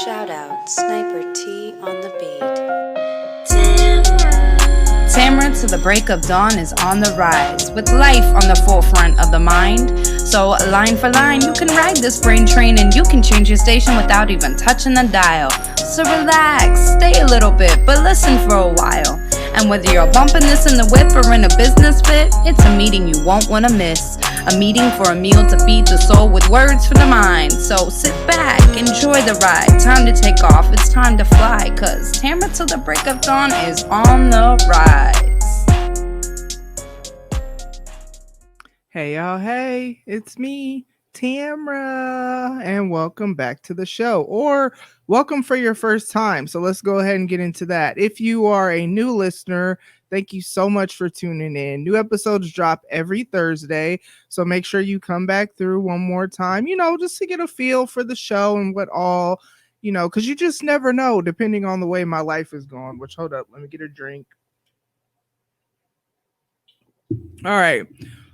Shout out Sniper T on the beat. Tamara to the break of dawn is on the rise, with life on the forefront of the mind. So line for line, you can ride this brain train and you can change your station without even touching the dial. So relax, stay a little bit, but listen for a while. And whether you're bumping this in the whip or in a business fit, it's a meeting you won't want to miss. A meeting for a meal to feed the soul with words for the mind. So sit back, enjoy the ride. Time to take off, it's time to fly. Cause Tamara to the break of dawn is on the rise. Hey y'all, hey, it's me, Tamara, and welcome back to the show, or welcome for your first time. So let's go ahead and get into that. If you are a new listener, thank you so much for tuning in. New episodes drop every Thursday, so make sure you come back through one more time, just to get a feel for the show and what all, because you just never know depending on the way my life is going, which, hold up, let me get a drink. All right.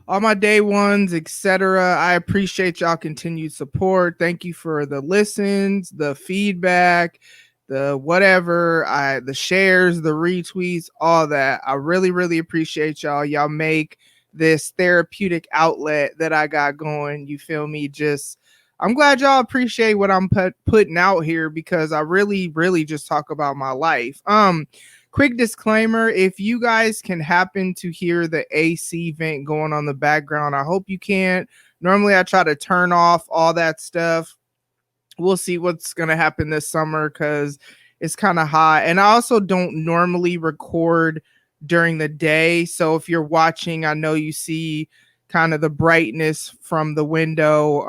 All my day ones, etc. I appreciate y'all continued support. Thank you for the listens, the feedback, the whatever, the shares, the retweets, all that. I really, really appreciate y'all. Y'all make this therapeutic outlet that I got going. You feel me? I'm glad y'all appreciate what I'm putting out here, because I really, really just talk about my life. Quick disclaimer, if you guys can happen to hear the AC vent going on the background, I hope you can't. Normally I try to turn off all that stuff. We'll see what's going to happen this summer because it's kind of hot. And I also don't normally record during the day. So if you're watching, I know you see kind of the brightness from the window.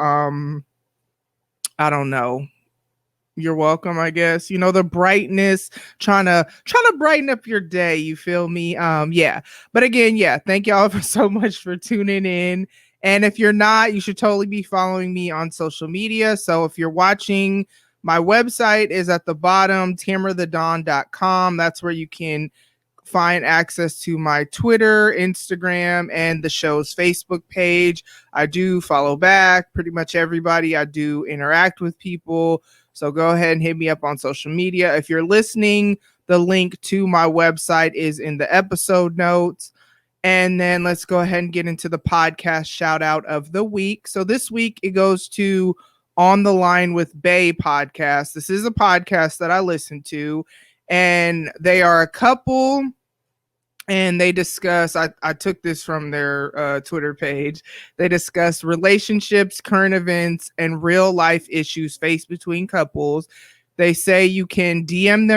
I don't know. You're welcome, I guess. The brightness, trying to brighten up your day. You feel me? Yeah. But again, yeah, thank y'all so much for tuning in. And if you're not, you should totally be following me on social media. So if you're watching, my website is at the bottom, tamarthedon.com. That's where you can find access to my Twitter, Instagram, and the show's Facebook page. I do follow back pretty much everybody. I do interact with people. So go ahead and hit me up on social media. If you're listening, the link to my website is in the episode notes. And then let's go ahead and get into the podcast shout out of the week. So this week it goes to On the Line with Bay podcast. This is a podcast that I listen to, and they are a couple, and they discuss, I took this from their Twitter page. They discuss relationships, current events, and real life issues faced between couples. They say you can DM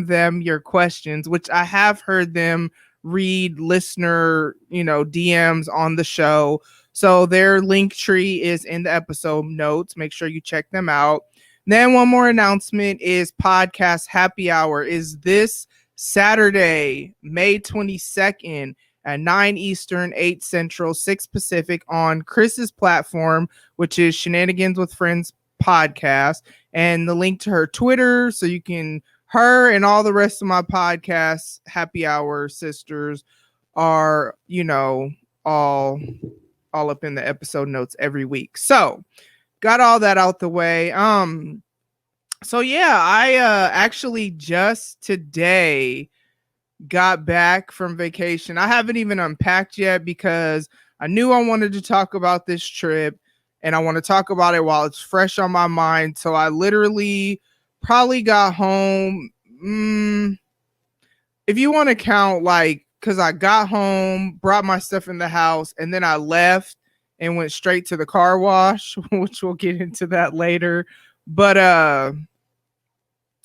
them your questions, which I have heard them read listener, DMs on the show. So their link tree is in the episode notes. Make sure you check them out. Then one more announcement is podcast happy hour is this Saturday, May 22nd at 9 Eastern, 8 Central, 6 Pacific on Chris's platform, which is Shenanigans with Friends podcast, and the link to her Twitter, so you can, her and all the rest of my podcasts, happy hour sisters, are, all up in the episode notes every week. So got all that out the way. So yeah, I actually just today got back from vacation. I haven't even unpacked yet because I knew I wanted to talk about this trip, and I want to talk about it while it's fresh on my mind. So I literally probably got home, if you want to count, because I got home, brought my stuff in the house, and then I left and went straight to the car wash, which we'll get into that later. But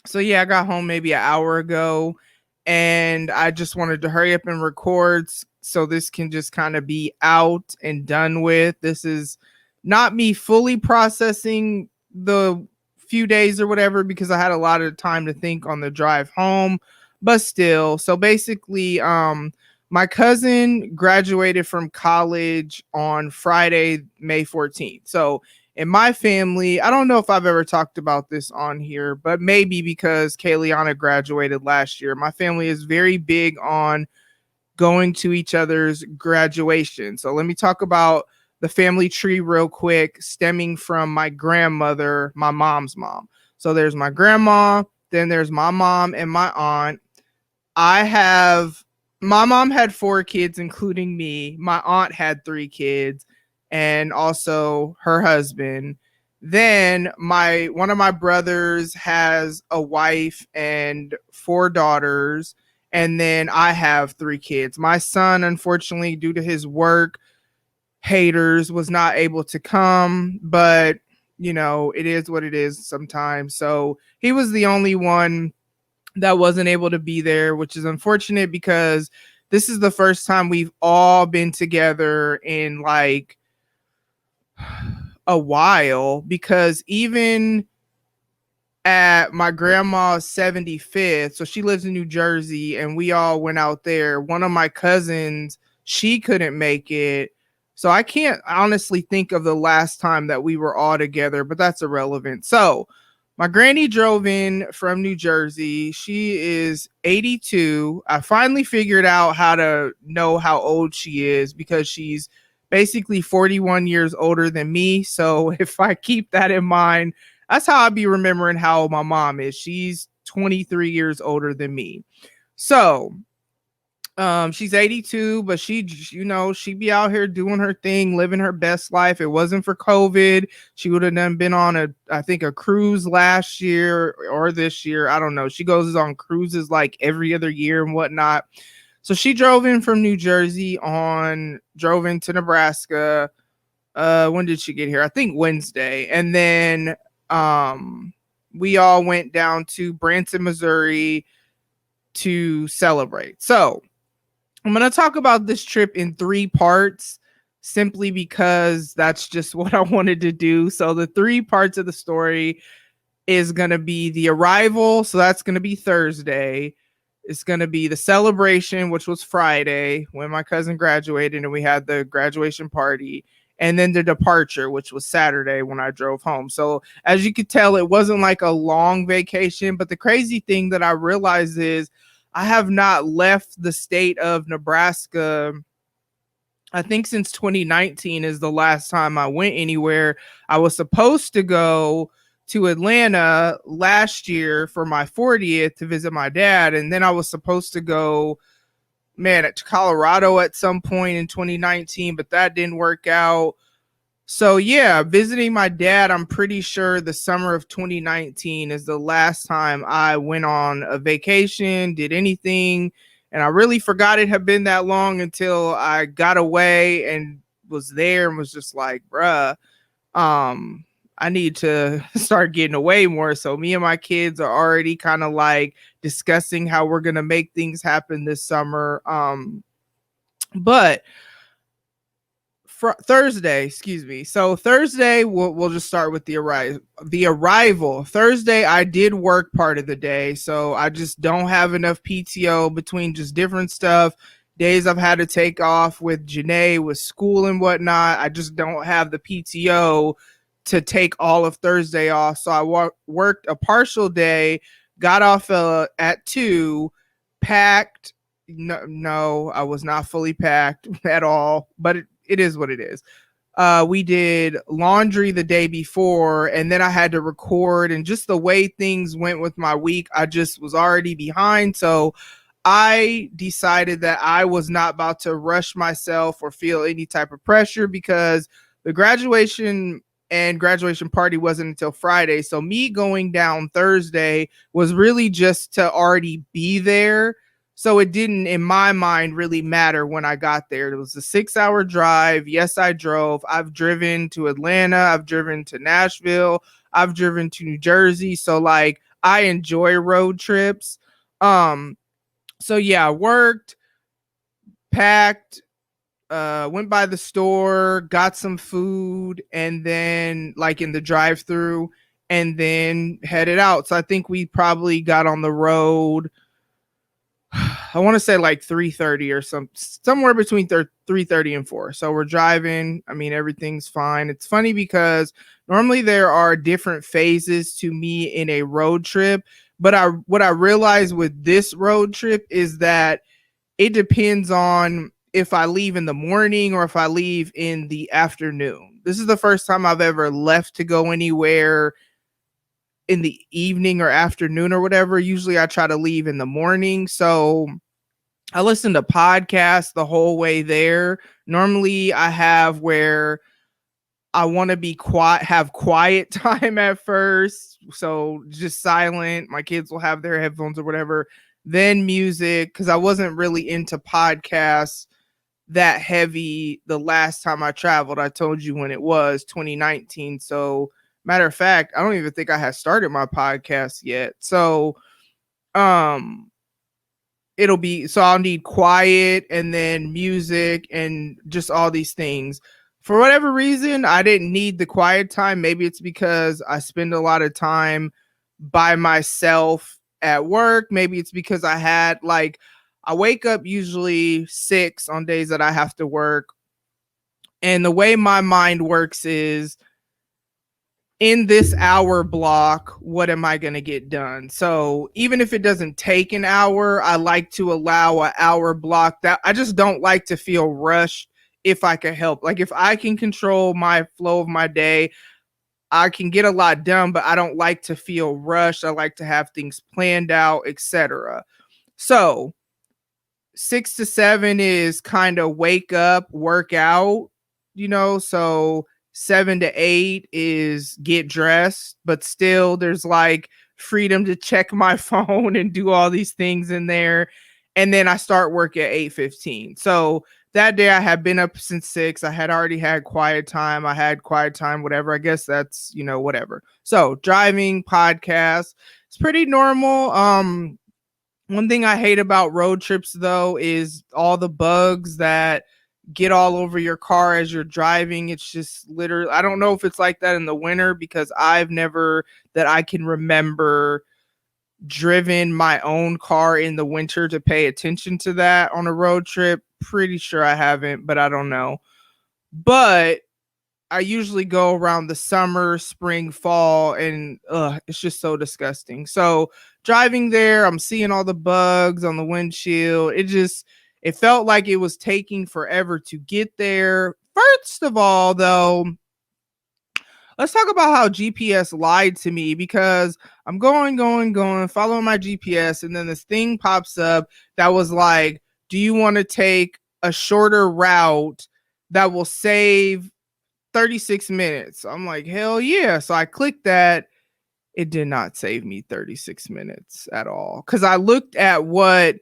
so yeah, I got home maybe an hour ago, and I just wanted to hurry up and record so this can just kind of be out and done with. This is not me fully processing the few days or whatever, because I had a lot of time to think on the drive home, but still. So basically, my cousin graduated from college on Friday, May 14th. So in my family, I don't know if I've ever talked about this on here, but maybe because Kayliana graduated last year. My family is very big on going to each other's graduation. So let me talk about the family tree real quick, stemming from my grandmother, my mom's mom. So there's my grandma, then there's my mom and my aunt. My mom had 4 kids, including me. My aunt had 3 kids, and also her husband. Then one of my brothers has a wife and 4 daughters, and then I have 3 kids. My son, unfortunately, due to his work haters, was not able to come, but it is what it is sometimes. So he was the only one that wasn't able to be there, which is unfortunate because this is the first time we've all been together in like a while, because even at my grandma's 75th, so she lives in New Jersey, and we all went out there. One of my cousins, she couldn't make it. So I can't honestly think of the last time that we were all together, but that's irrelevant. So my granny drove in from New Jersey. She is 82. I finally figured out how to know how old she is because she's basically 41 years older than me. So if I keep that in mind, that's how I be remembering how old my mom is. She's 23 years older than me. So she's 82, but she be out here doing her thing, living her best life. It wasn't for COVID, she would have been on I think a cruise last year or this year. I don't know. She goes on cruises like every other year and whatnot. So she drove in from New Jersey drove into Nebraska. When did she get here? I think Wednesday. And then we all went down to Branson, Missouri to celebrate. So I'm going to talk about this trip in 3 parts simply because that's just what I wanted to do. So the 3 parts of the story is going to be the arrival. So that's going to be Thursday. It's going to be the celebration, which was Friday when my cousin graduated and we had the graduation party. And then the departure, which was Saturday when I drove home. So as you could tell, it wasn't like a long vacation. But the crazy thing that I realized is I have not left the state of Nebraska, I think, since 2019 is the last time I went anywhere. I was supposed to go to Atlanta last year for my 40th to visit my dad. And then I was supposed to go, to Colorado at some point in 2019, but that didn't work out. So yeah, visiting my dad, I'm pretty sure the summer of 2019 is the last time I went on a vacation, did anything. And I really forgot it had been that long until I got away and was there and was just like, bruh, I need to start getting away more. So me and my kids are already kind of like discussing how we're going to make things happen this summer. But Thursday, excuse me. So Thursday, we'll just start with the arrival. Thursday, I did work part of the day, so I just don't have enough PTO between just different stuff. Days I've had to take off with Janae, with school and whatnot. I just don't have the PTO to take all of Thursday off. So I worked a partial day, got off at 2, packed. No, I was not fully packed at all, but it is what it is. We did laundry the day before, and then I had to record, and just the way things went with my week, I just was already behind. So I decided that I was not about to rush myself or feel any type of pressure because the graduation party wasn't until Friday. So me going down Thursday was really just to already be there. So it didn't, in my mind, really matter when I got there. It was a 6-hour drive. Yes, I drove. I've driven to Atlanta. I've driven to Nashville. I've driven to New Jersey. So like, I enjoy road trips. So yeah, I worked, packed, went by the store, got some food, and then like in the drive-through, and then headed out. So I think we probably got on the road, I want to say like 3:30 or somewhere between 3:30 and 4. So we're driving. I mean, everything's fine. It's funny because normally there are different phases to me in a road trip, but what I realized with this road trip is that it depends on if I leave in the morning or if I leave in the afternoon. This is the first time I've ever left to go anywhere in the evening or afternoon or whatever. Usually I try to leave in the morning. So I listen to podcasts the whole way there. Normally I have where I want to be quiet, have quiet time at first. So just silent. My kids will have their headphones or whatever. Then music, because I wasn't really into podcasts that heavy the last time I traveled. I told you when it was 2019. So matter of fact, I don't even think I had started my podcast yet. So I'll need quiet and then music and just all these things. For whatever reason, I didn't need the quiet time. Maybe it's because I spend a lot of time by myself at work. Maybe it's because I wake up usually 6 on days that I have to work. And the way my mind works is, in this hour block, what am I going to get done? So even if it doesn't take an hour, I like to allow an hour block. That I just don't like to feel rushed if I can help. Like if I can control my flow of my day, I can get a lot done, but I don't like to feel rushed. I like to have things planned out, etc. So 6 to 7 is kind of wake up, work out, so 7 to 8 is get dressed, but still there's like freedom to check my phone and do all these things in there. And then I start work at 8:15. So that day I had been up since 6. I had already had quiet time. Whatever. I guess that's, whatever. So driving, podcast, it's pretty normal. One thing I hate about road trips though is all the bugs that get all over your car as you're driving. It's just literally, I don't know if it's like that in the winter because I've never, that I can remember, driven my own car in the winter to pay attention to that on a road trip. Pretty sure I haven't, but I don't know. But I usually go around the summer, spring, fall, and it's just so disgusting. So driving there, I'm seeing all the bugs on the windshield. It felt like it was taking forever to get there. First of all, though, let's talk about how GPS lied to me, because I'm going, following my GPS, and then this thing pops up that was like, do you want to take a shorter route that will save 36 minutes? I'm like, hell yeah. So I clicked that. It did not save me 36 minutes at all, because I looked at what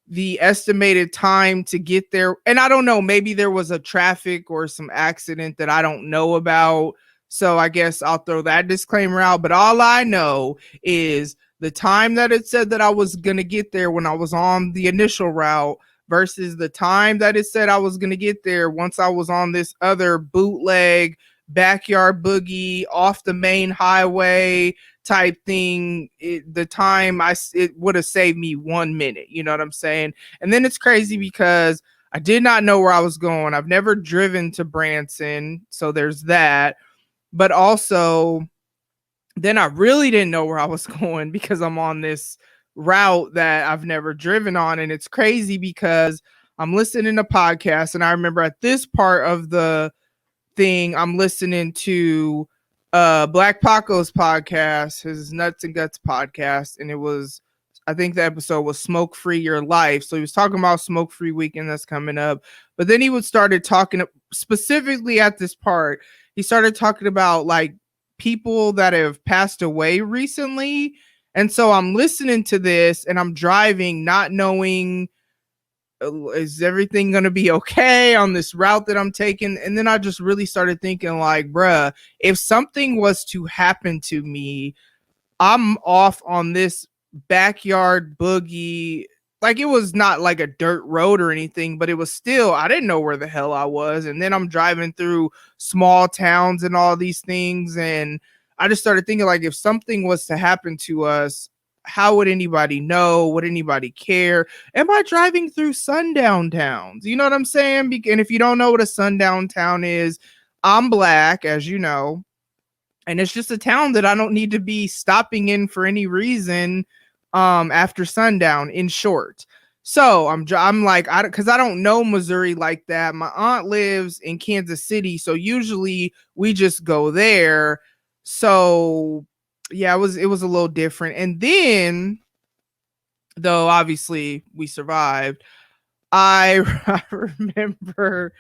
the estimated time to get there, and I don't know, maybe there was a traffic or some accident that I don't know about. So I guess I'll throw that disclaimer out. But all I know is the time that it said that I was going to get there when I was on the initial route versus the time that it said I was going to get there once I was on this other bootleg backyard boogie off the main highway type thing. The time it would have saved me 1 minute. You know what I'm saying? And then it's crazy because I did not know where I was going. I've never driven to Branson, so there's that. But also, then I really didn't know where I was going because I'm on this route that I've never driven on. And it's crazy because I'm listening to podcasts, and I remember at this part of the thing, I'm listening to Black Paco's podcast, his Nuts and Guts podcast, and I think the episode was Smoke Free Your Life. So he was talking about Smoke Free Weekend that's coming up, but then he started talking specifically at this part. He started talking about like people that have passed away recently, and so I'm listening to this and I'm driving, not knowing, is everything going to be okay on this route that I'm taking? And then I just really started thinking like, bruh, if something was to happen to me, I'm off on this backyard boogie. Like, it was not like a dirt road or anything, but it was still, I didn't know where the hell I was. And then I'm driving through small towns and all these things. And I just started thinking like, if something was to happen to us, how would anybody know? Would anybody care? Am I driving through sundown towns? You know what I'm saying? And if you don't know what a sundown town is, I'm Black, as you know, and it's just a town that I don't need to be stopping in for any reason after sundown, in short. So I'm like, because I don't know Missouri like that. My aunt lives in Kansas City, so usually we just go there. So yeah, it was a little different. And then, though obviously we survived, I, I remember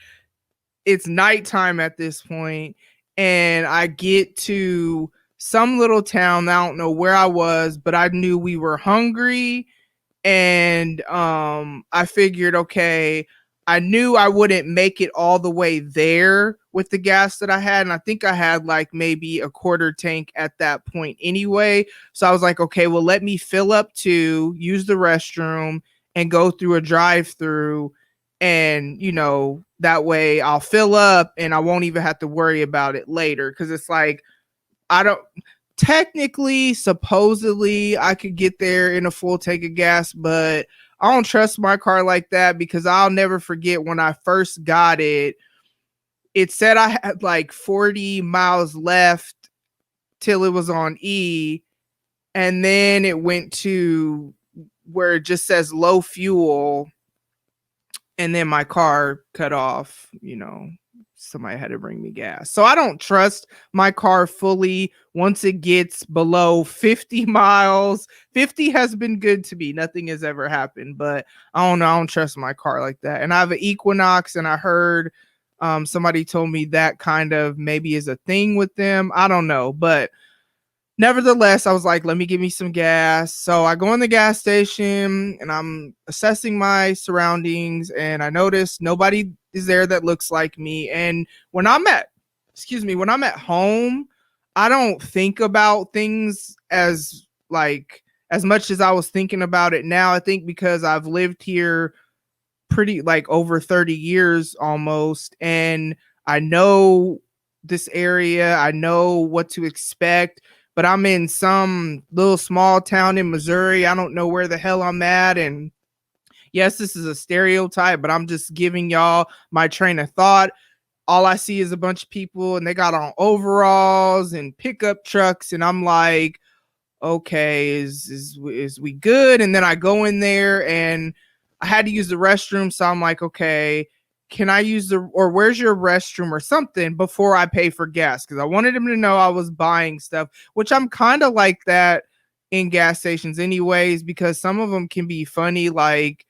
it's nighttime at this point, and I get to some little town. I don't know where I was, but I knew we were hungry, and I figured, okay, I knew I wouldn't make it all the way there with the gas that I had, and I think I had like maybe a quarter tank at that point anyway. So I was like, okay, well, let me fill up to use the restroom and go through a drive-through, and that way I'll fill up and I won't even have to worry about it later, because it's like, I don't technically, supposedly, I could get there in a full tank of gas, but I don't trust my car like that, because I'll never forget when I first got it. It said I had like 40 miles left till it was on E, and then it went to where it just says low fuel, and then my car cut off. Somebody had to bring me gas. So I don't trust my car fully once it gets below 50 miles. 50 has been good to me. Nothing has ever happened, but I don't know. I don't trust my car like that. And I have an Equinox, and I heard somebody told me that kind of maybe is a thing with them. I don't know, but nevertheless, I was like, let me give me some gas. So I go in the gas station and I'm assessing my surroundings, and I notice nobody is there that looks like me. And when I'm at home, I don't think about things as much as I was thinking about it now. I think because I've lived here pretty like over 30 years almost, and I know this area, I know what to expect. But I'm in some little small town in Missouri. I don't know where the hell I'm at. And yes, this is a stereotype, but I'm just giving y'all my train of thought. All I see is a bunch of people, and they got on overalls and pickup trucks, and I'm like, okay, is we good? And then I go in there, and I had to use the restroom, so I'm like, okay, can I use where's your restroom or something before I pay for gas? Because I wanted him to know I was buying stuff, which I'm kind of like that in gas stations anyways, because some of them can be funny, like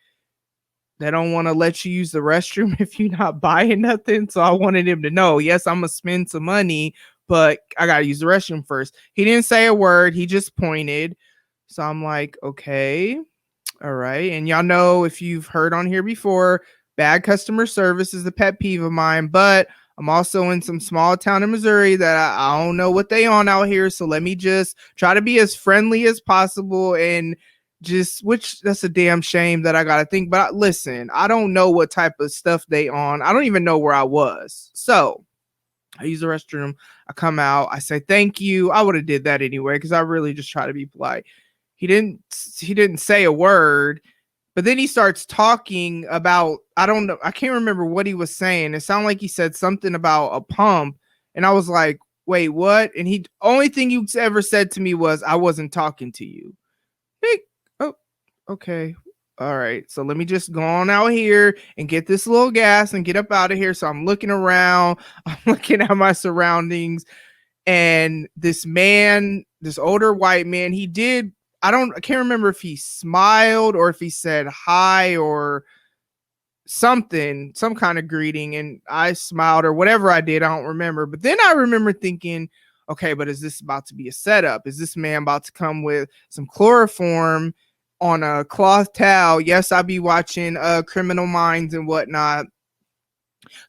they don't want to let you use the restroom if you're not buying nothing. So I wanted him to know, yes, I'm gonna spend some money, but I gotta use the restroom first. He didn't say a word, he just pointed. So I'm like, okay, all right. And y'all know, if you've heard on here before, bad customer service is a pet peeve of mine, but I'm also in some small town in Missouri that I don't know what they on out here. So let me just try to be as friendly as possible, and which that's a damn shame that I got to think. But listen, I don't know what type of stuff they on. I don't even know where I was. So I use the restroom. I come out. I say, thank you. I would have did that anyway, because I really just try to be polite. He didn't say a word. But then he starts talking about, I don't know, I can't remember what he was saying. It sounded like he said something about a pump. And I was like, wait, what? And only thing you ever said to me was, I wasn't talking to you. Hey, oh, okay. All right. So let me just go on out here and get this little gas and get up out of here. So I'm looking around, I'm looking at my surroundings. And this older white man, I can't remember if he smiled or if he said hi or something, some kind of greeting, and I smiled or whatever I did. I don't remember. But then I remember thinking, okay, but is this about to be a setup? Is this man about to come with some chloroform on a cloth towel? Yes, I'll be watching Criminal Minds and whatnot.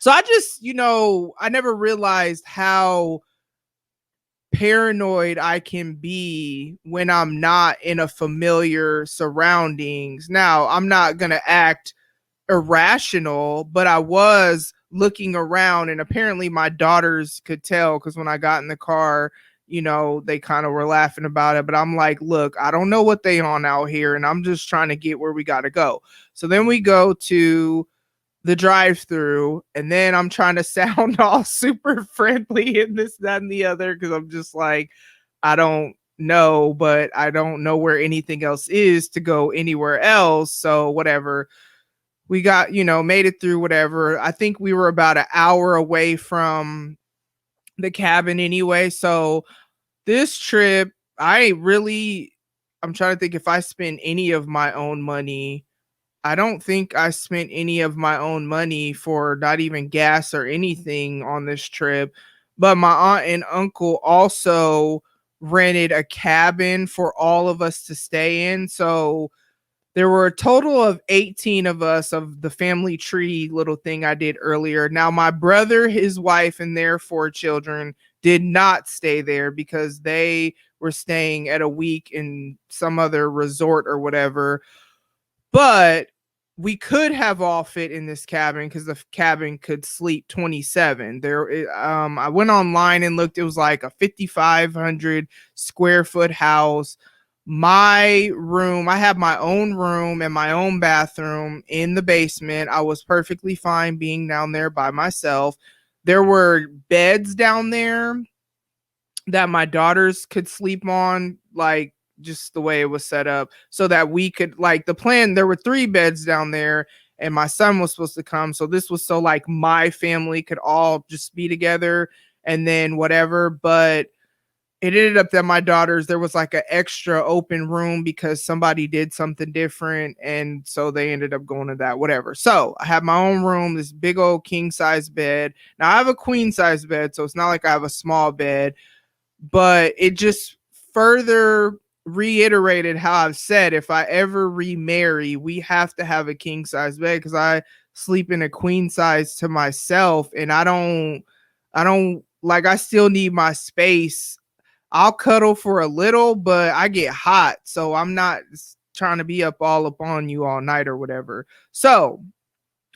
So I just, I never realized how paranoid I can be when I'm not in a familiar surroundings. Now, I'm not going to act irrational, but I was looking around, and apparently my daughters could tell, because when I got in the car, they kind of were laughing about it. But I'm like, look, I don't know what they on out here, and I'm just trying to get where we got to go. So then we go to the drive-through, and then I'm trying to sound all super friendly and this, that, and the other, because I'm just like, I don't know, but I don't know where anything else is to go anywhere else. So whatever. We got, made it through, whatever. I think we were about an hour away from the cabin anyway. So this trip I'm trying to think if I spend any of my own money. I don't think I spent any of my own money for not even gas or anything on this trip. But my aunt and uncle also rented a cabin for all of us to stay in. So there were a total of 18 of us of the family tree little thing I did earlier. Now, my brother, his wife, and their 4 children did not stay there because they were staying at a week in some other resort or whatever. But we could have all fit in this cabin because the cabin could sleep 27. I went online and looked. It was like a 5,500 square foot house. My room, I have my own room and my own bathroom in the basement. I was perfectly fine being down there by myself. There were beds down there that my daughters could sleep on, like just the way it was set up, so that we could, like, the plan, there were 3 beds down there and my son was supposed to come. So this was so like my family could all just be together and then whatever. But it ended up that my daughters, there was like an extra open room because somebody did something different. And so they ended up going to that, whatever. So I have my own room, this big old king size bed. Now I have a queen size bed, so it's not like I have a small bed, but it just further reiterated how I've said if I ever remarry, we have to have a king size bed because I sleep in a queen size to myself, and I don't like, I still need my space. I'll cuddle for a little, but I get hot, so I'm not trying to be up all up on you all night or whatever. So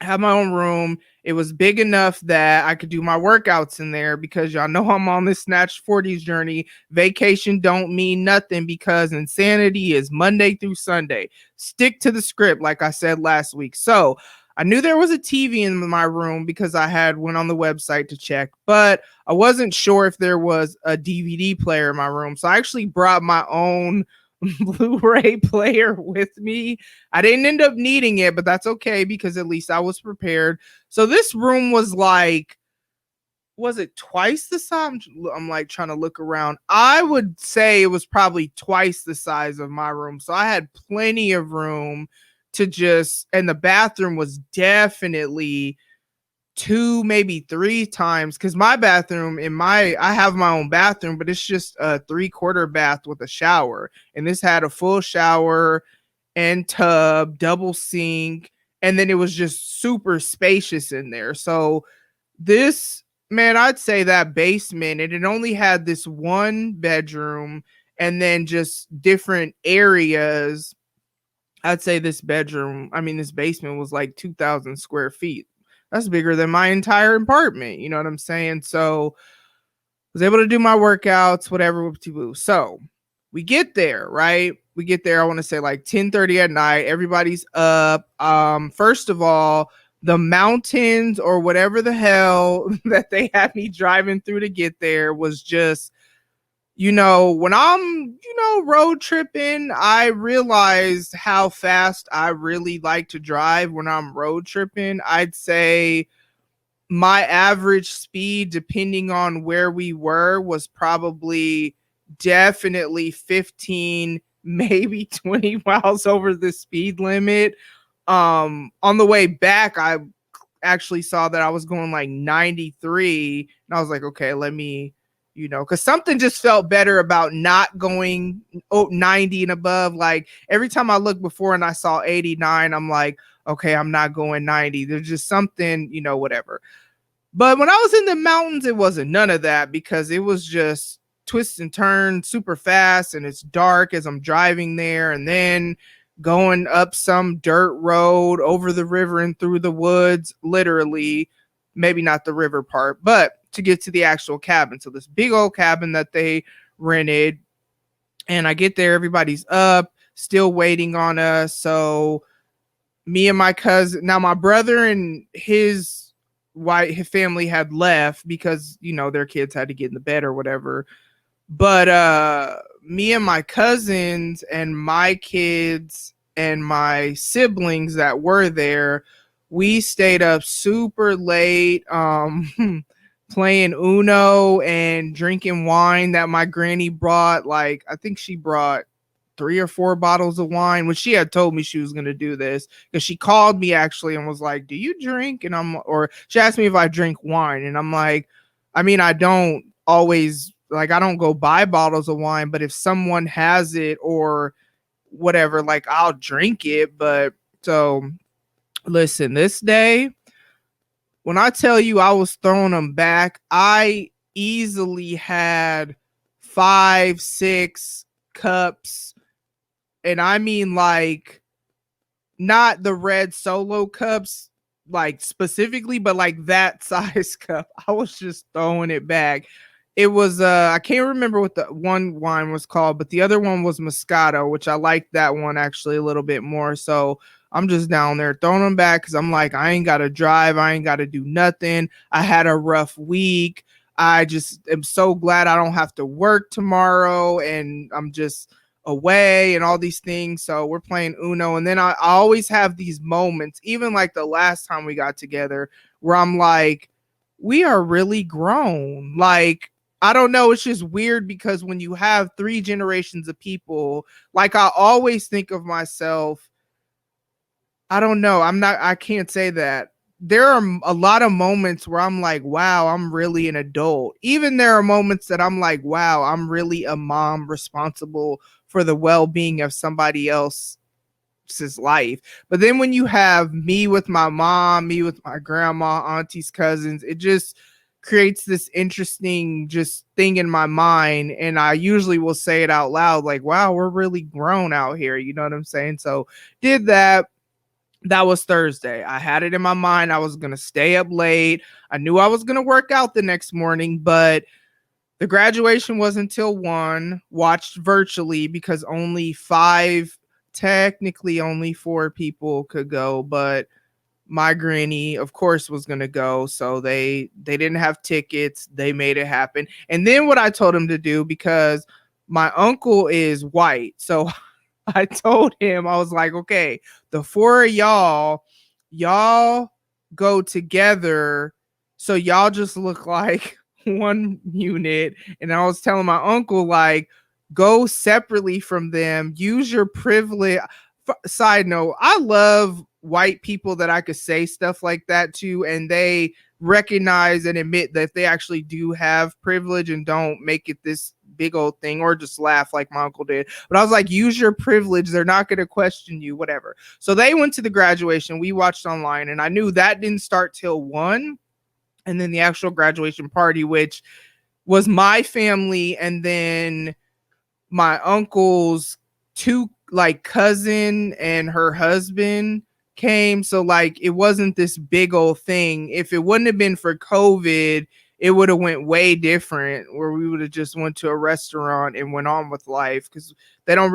I have my own room. It was big enough that I could do my workouts in there because y'all know I'm on this Snatch 40s journey. Vacation don't mean nothing because insanity is Monday through Sunday. Stick to the script, like I said last week. So I knew there was a TV in my room because I had went on the website to check, but I wasn't sure if there was a DVD player in my room. So I actually brought my own Blu-ray player with me. I didn't end up needing it, but that's okay because at least I was prepared. So this room was like, was it twice the size? I'm like trying to look around. I would say it was probably twice the size of my room. So I had plenty of room to just, and the bathroom was definitely 2, maybe 3 times, because my bathroom I have my own bathroom, but it's just a 3/4 bath with a shower, and this had a full shower and tub, double sink, and then it was just super spacious in there. So this, man, I'd say that basement, and it only had this one bedroom and then just different areas. I'd say this basement was like 2,000 square feet. That's bigger than my entire apartment. You know what I'm saying? So I was able to do my workouts, whatever. So we get there, right? We get there, I want to say like 10:30 at night. Everybody's up. First of all, the mountains or whatever the hell that they had me driving through to get there was just, when I'm, road tripping, I realized how fast I really like to drive when I'm road tripping. I'd say my average speed, depending on where we were, was probably definitely 15, maybe 20 miles over the speed limit. On the way back, I actually saw that I was going like 93, and I was like, okay, let me, because something just felt better about not going 90 and above. Like every time I looked before and I saw 89, I'm like, okay, I'm not going 90. There's just something, whatever. But when I was in the mountains, it wasn't none of that because it was just twists and turns super fast, and it's dark as I'm driving there, and then going up some dirt road over the river and through the woods, literally, maybe not the river part, but to get to the actual cabin. So this big old cabin that they rented, and I get there, everybody's up, still waiting on us. So me and my cousin, now my brother and his family had left because, their kids had to get in the bed or whatever. But me and my cousins and my kids and my siblings that were there, we stayed up super late playing Uno and drinking wine that my granny brought. Like, I think she brought 3 or 4 bottles of wine when she had told me she was going to do this, because she called me actually and was like, do you drink? And or she asked me if I drink wine. And I'm like, I mean, I don't always, like, I don't go buy bottles of wine, but if someone has it or whatever, like, I'll drink it. But so listen, this day, when I tell you I was throwing them back, I easily had 5, 6 cups. And I mean, like, not the red Solo cups, like, specifically, but like that size cup. I was just throwing it back. It was I can't remember what the one wine was called, but the other one was Moscato, which I liked that one actually a little bit more. So I'm just down there throwing them back because I'm like, I ain't got to drive. I ain't got to do nothing. I had a rough week. I just am so glad I don't have to work tomorrow, and I'm just away and all these things. So we're playing Uno. And then I always have these moments, even like the last time we got together, where I'm like, we are really grown. Like, I don't know. It's just weird because when you have 3 generations of people, like, I always think of myself, I don't know. I can't say that. There are a lot of moments where I'm like, wow, I'm really an adult. Even there are moments that I'm like, wow, I'm really a mom responsible for the well-being of somebody else's life. But then when you have me with my mom, me with my grandma, aunties, cousins, it just creates this interesting just thing in my mind. And I usually will say it out loud, like, wow, we're really grown out here. You know what I'm saying? So did that. That was Thursday. I had it in my mind. I was going to stay up late. I knew I was going to work out the next morning, but the graduation was until 1, watched virtually because only 5, technically only 4 people could go, but my granny, of course, was going to go. So they didn't have tickets. They made it happen. And then what I told him to do, because my uncle is white. So I told him, I was like, okay, the 4 of y'all go together. So y'all just look like one unit. And I was telling my uncle, like, go separately from them, use your privilege. Side note, I love white people that I could say stuff like that to, and they recognize and admit that they actually do have privilege and don't make it this big old thing or just laugh like my uncle did. But I was like, use your privilege. They're not going to question you, whatever. So they went to the graduation. We watched online, and I knew that didn't start till 1. And then the actual graduation party, which was my family, and then my uncle's 2 like cousin and her husband came. So like, it wasn't this big old thing. If it wouldn't have been for COVID, it would have went way different, where we would have just went to a restaurant and went on with life, because we don't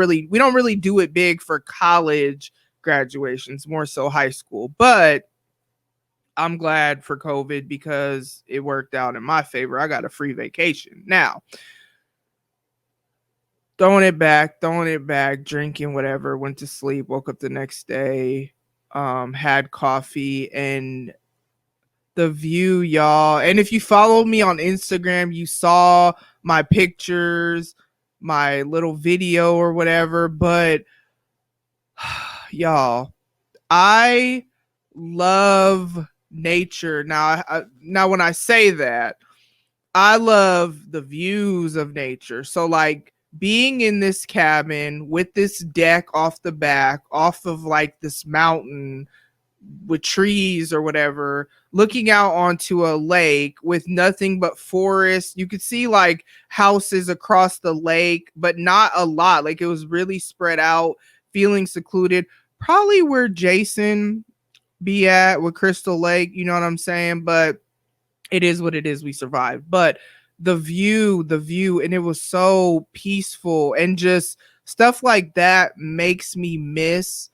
really do it big for college graduations, more so high school. But I'm glad for COVID because it worked out in my favor. I got a free vacation. Now, throwing it back, drinking whatever, went to sleep, woke up the next day, had coffee, and the view, y'all. And if you followed me on Instagram, you saw my pictures, my little video or whatever. But y'all, I love nature. Now when I say that, I love the views of nature. So like, being in this cabin with this deck off the back, off of like this mountain with trees or whatever, looking out onto a lake with nothing but forest. You could see like houses across the lake, but not a lot. Like, it was really spread out, feeling secluded. Probably where Jason be at with Crystal Lake, you know what I'm saying? But it is what it is. We survived. But the view, and it was so peaceful, and just stuff like that makes me miss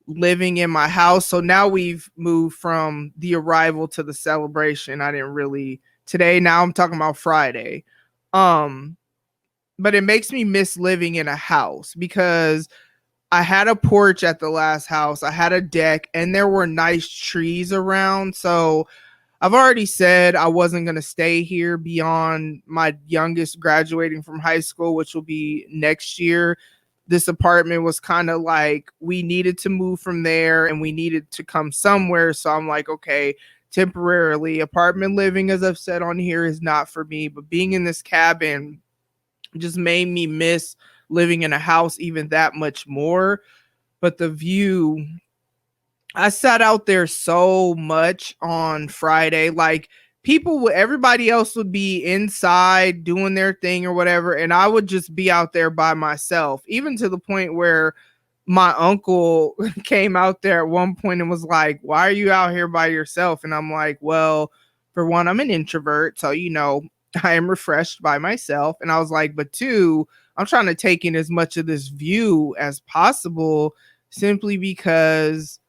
living in my house. So now we've moved from the arrival to the celebration. I didn't really today. Now I'm talking about Friday. But it makes me miss living in a house, because I had a porch at the last house. I had a deck, and there were nice trees around. So I've already said I wasn't going to stay here beyond my youngest graduating from high school, which will be next year. This apartment was kind of like we needed to move from there and we needed to come somewhere. So I'm like, okay, temporarily, apartment living, as I've said on here, is not for me. But being in this cabin just made me miss living in a house even that much more. But the view, I sat out there so much on Friday. Like everybody else would be inside doing their thing or whatever. And I would just be out there by myself, even to the point where my uncle came out there at one point and was like, "Why are you out here by yourself?" And I'm like, "Well, for one, I'm an introvert. So, I am refreshed by myself." And I was like, "But two, I'm trying to take in as much of this view as possible simply because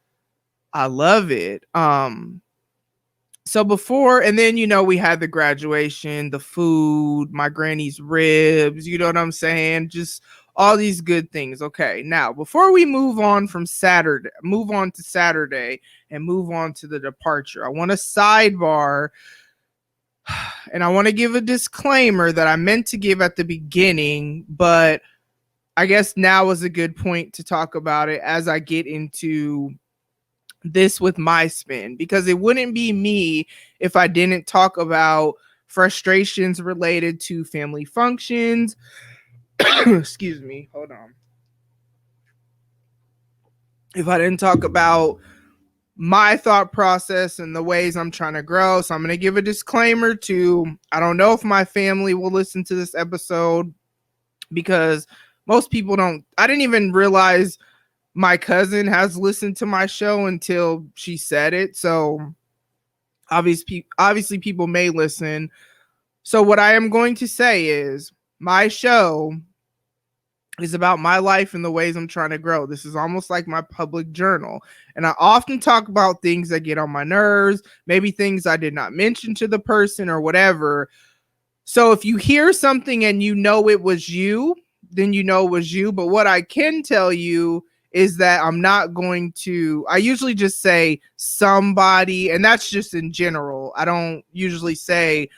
I love it." So before, and then, we had the graduation, the food, my granny's ribs, you know what I'm saying? Just all these good things. Okay. Now, before we move on to Saturday and move on to the departure, I want to sidebar and I want to give a disclaimer that I meant to give at the beginning, but I guess now is a good point to talk about it as I get into this with my spin, because it wouldn't be me if I didn't talk about frustrations related to family functions. Excuse me, hold on. If I didn't talk about my thought process and the ways I'm trying to grow. So I'm going to give a disclaimer to, I don't know if my family will listen to this episode, because most people don't. I didn't even realize my cousin has listened to my show until she said it. So obviously people may listen. So what I am going to say is my show is about my life and the ways I'm trying to grow. This is almost like my public journal. And I often talk about things that get on my nerves, maybe things I did not mention to the person or whatever. So if you hear something and it was you, then it was you. But what I can tell you is that I'm not going to, I usually just say somebody, and that's just in general. I don't usually say,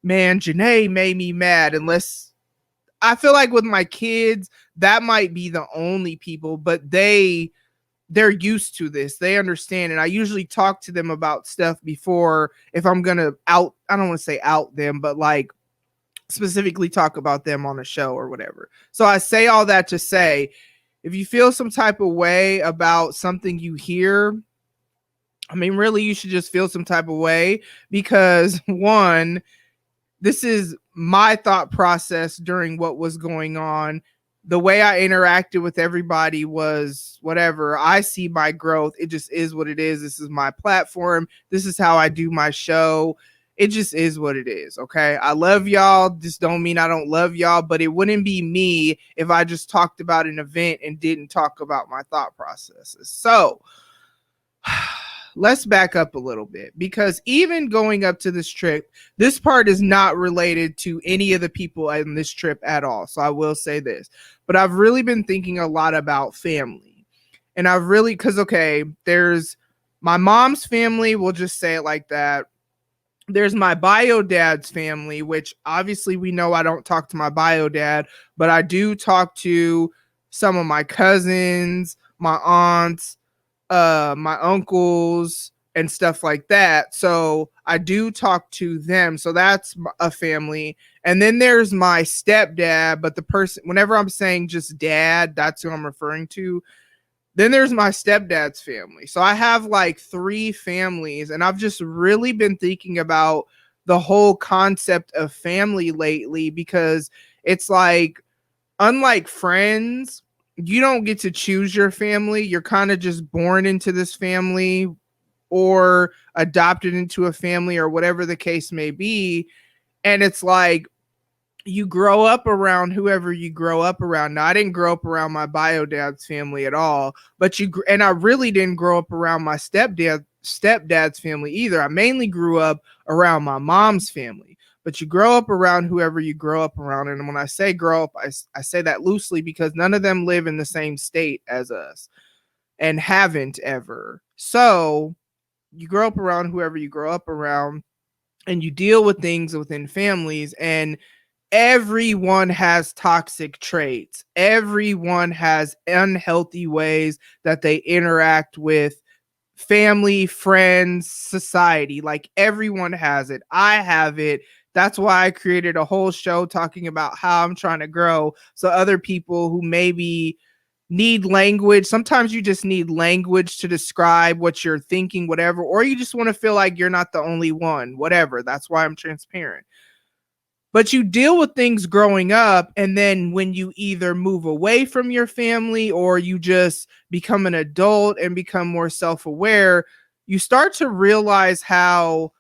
man, Janae made me mad, unless I feel like with my kids, that might be the only people, but they're used to this. They understand. And I usually talk to them about stuff before, if I'm going to I don't want to say out them, but like specifically talk about them on a show or whatever. So I say all that to say, if you feel some type of way about something you hear, I mean, really, you should just feel some type of way, because one, this is my thought process during what was going on. The way I interacted with everybody was whatever. I see my growth. It just is what it is. This is my platform. This is how I do my show. It just is what it is. Okay. I love y'all. This don't mean I don't love y'all, but it wouldn't be me if I just talked about an event and didn't talk about my thought processes. So let's back up a little bit, because even going up to this trip, this part is not related to any of the people on this trip at all. So I will say this, but I've really been thinking a lot about family, and because, okay, there's my mom's family. We'll just say it like that. There's my bio dad's family, which obviously we know I don't talk to my bio dad, but I do talk to some of my cousins, my aunts, my uncles, and stuff like that. So I do talk to them. So that's a family. And then there's my stepdad, but the person, whenever I'm saying just dad, that's who I'm referring to. Then there's my stepdad's family. So I have like 3 families, and I've just really been thinking about the whole concept of family lately, because it's like, unlike friends, you don't get to choose your family. You're kind of just born into this family or adopted into a family or whatever the case may be. And it's like, you grow up around whoever you grow up around. Now, I didn't grow up around my bio dad's family at all, but I really didn't grow up around my stepdad's family either. I mainly grew up around my mom's family. But you grow up around whoever you grow up around. And when I say grow up, I say that loosely, because none of them live in the same state as us and haven't ever. So you grow up around whoever you grow up around, and you deal with things within families, and everyone has toxic traits. Everyone has unhealthy ways that they interact with family, friends, society. Like everyone has it. I have it. That's why I created a whole show talking about how I'm trying to grow, so other people who maybe need language, sometimes you just need language to describe what you're thinking, whatever, or you just want to feel like you're not the only one, whatever. That's why I'm transparent. But you deal with things growing up, and then when you either move away from your family or you just become an adult and become more self-aware, you start to realize how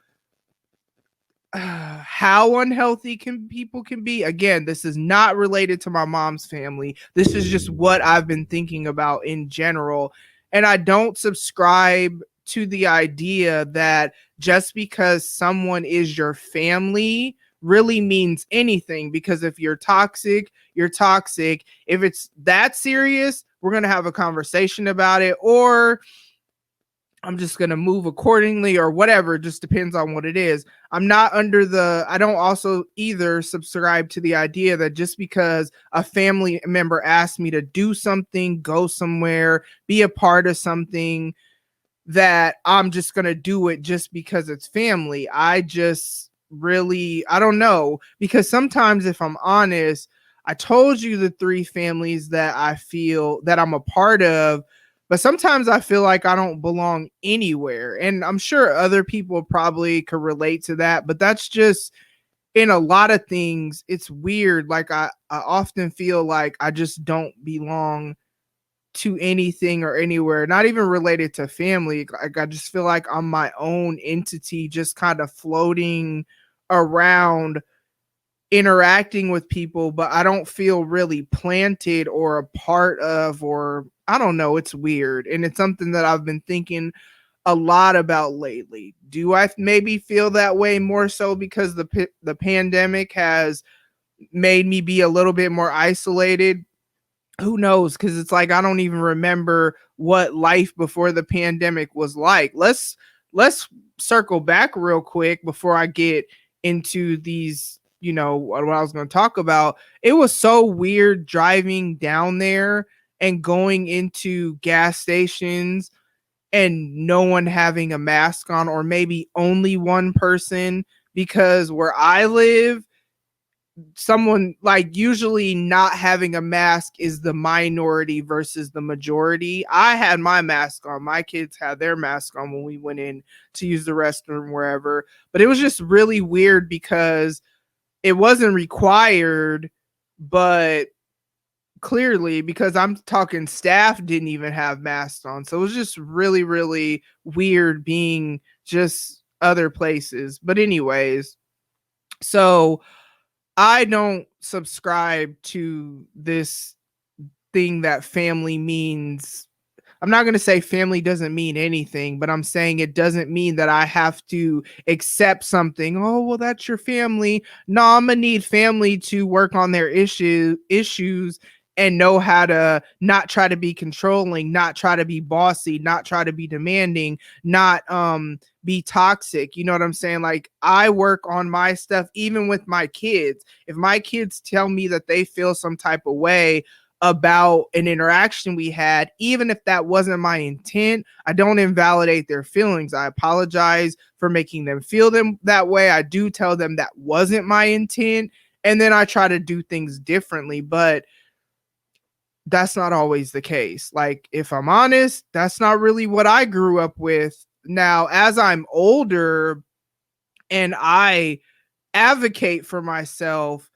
unhealthy people can be. Again, this is not related to my mom's family. This is just what I've been thinking about in general. And I don't subscribe to the idea that just because someone is your family really means anything, because if you're toxic, you're toxic. If it's that serious, we're going to have a conversation about it, or I'm just going to move accordingly, or whatever. It just depends on what it is. I don't also either subscribe to the idea that just because a family member asks me to do something, go somewhere, be a part of something, that I'm just going to do it just because it's family. I don't know. Because sometimes, if I'm honest, I told you the three families that I feel that I'm a part of, but sometimes I feel like I don't belong anywhere. And I'm sure other people probably could relate to that, but that's just in a lot of things. It's weird. Like I often feel like I just don't belong to anything or anywhere, not even related to family. Like I just feel like I'm my own entity, just kind of floating around, interacting with people, but I don't feel really planted or a part of, or I don't know. It's weird. And it's something that I've been thinking a lot about lately. Do I maybe feel that way more so because the pandemic has made me be a little bit more isolated? Who knows? Because it's like I don't even remember what life before the pandemic was like. Let's circle back real quick before I get into these, what I was going to talk about. It was so weird driving down there and going into gas stations and no one having a mask on, or maybe only one person, because where I live, someone like usually not having a mask is the minority versus the majority. I had my mask on. My kids had their mask on when we went in to use the restroom wherever. But it was just really weird because it wasn't required, but clearly, because I'm talking staff didn't even have masks on. So it was just really, really weird being just other places. But anyways, so I don't subscribe to this thing that family means. I'm not going to say family doesn't mean anything, but I'm saying it doesn't mean that I have to accept something. Oh, well, that's your family. No, I'm going to need family to work on their issues and know how to not try to be controlling, not try to be bossy, not try to be demanding, not be toxic. You know what I'm saying? Like I work on my stuff even with my kids. If my kids tell me that they feel some type of way about an interaction we had, even if that wasn't my intent, I don't invalidate their feelings. I apologize for making them feel them that way. I do tell them that wasn't my intent, and then I try to do things differently, but that's not always the case. Like, if I'm honest, that's not really what I grew up with. Now, as I'm older and I advocate for myself,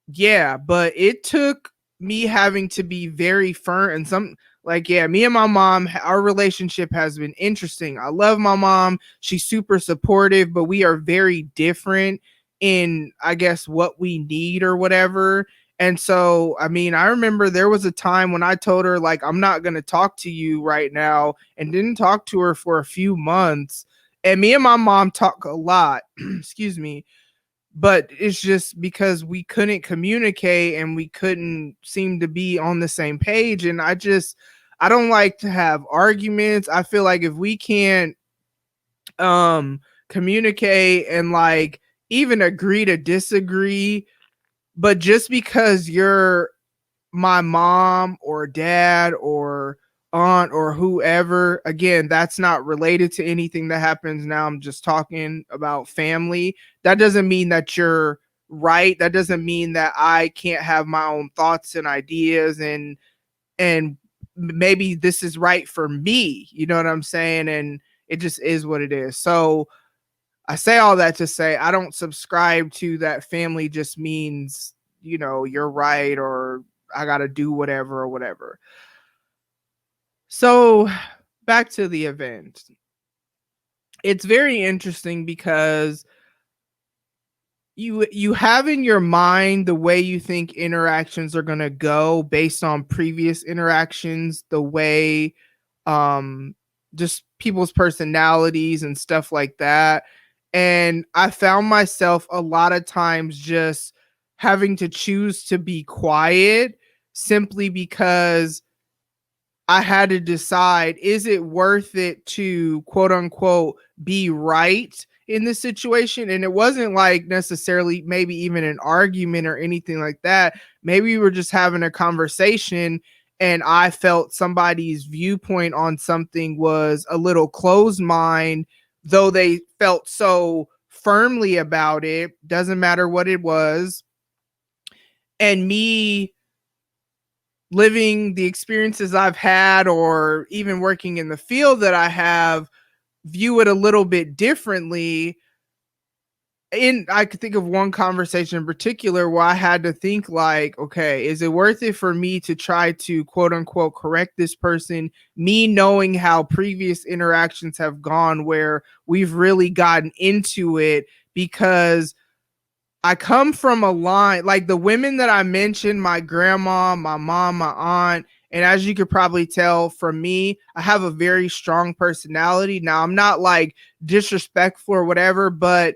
yeah, but it took me having to be very firm, and me and my mom, our relationship has been interesting. I love my mom. She's super supportive, but we are very different in, I guess, what we need or whatever. And so, I mean, I remember there was a time when I told her, like, I'm not going to talk to you right now, and didn't talk to her for a few months. And me and my mom talk a lot, excuse me, but it's just because we couldn't communicate and we couldn't seem to be on the same page. And I don't like to have arguments. I feel like if we can't communicate and like even agree to disagree. But just because you're my mom or dad or aunt or whoever, again, that's not related to anything that happens now. I'm just talking about family. That doesn't mean that you're right. That doesn't mean that I can't have my own thoughts and ideas and maybe this is right for me. You know what I'm saying? And it just is what it is. So I say all that to say I don't subscribe to that family just means, you know, you're right or I got to do whatever or whatever. So back to the event. It's very interesting because you have in your mind the way you think interactions are going to go based on previous interactions, the way just people's personalities and stuff like that. And I found myself a lot of times just having to choose to be quiet simply because I had to decide, is it worth it to quote unquote be right in this situation? And it wasn't like necessarily maybe even an argument or anything like that. Maybe we were just having a conversation and I felt somebody's viewpoint on something was a little closed mind, though they felt so firmly about it. Doesn't matter what it was. And me living the experiences I've had or even working in the field that I have, view it a little bit differently. And I could think of one conversation in particular where I had to think like, okay, is it worth it for me to try to quote unquote correct this person, me knowing how previous interactions have gone where we've really gotten into it? Because I come from a line like the women that I mentioned, my grandma, my mom, my aunt. And as you could probably tell from me, I have a very strong personality. Now, I'm not like disrespectful or whatever, but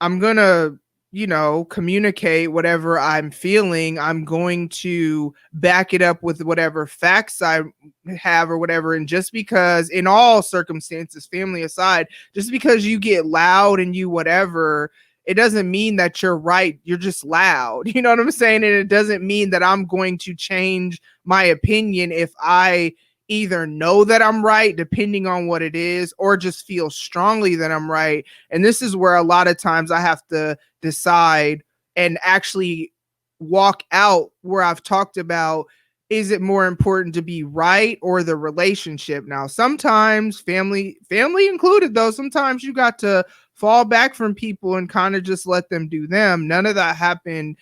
I'm going to, you know, communicate whatever I'm feeling. I'm going to back it up with whatever facts I have or whatever. And just because in all circumstances, family aside, just because you get loud and you whatever, it doesn't mean that you're right. You're just loud. You know what I'm saying? And it doesn't mean that I'm going to change my opinion if I either know that I'm right, depending on what it is, or just feel strongly that I'm right. And this is where a lot of times I have to decide and actually walk out where I've talked about, is it more important to be right or the relationship? Now, sometimes family included though, sometimes you got to fall back from people and kind of just let them do them. None of that happened,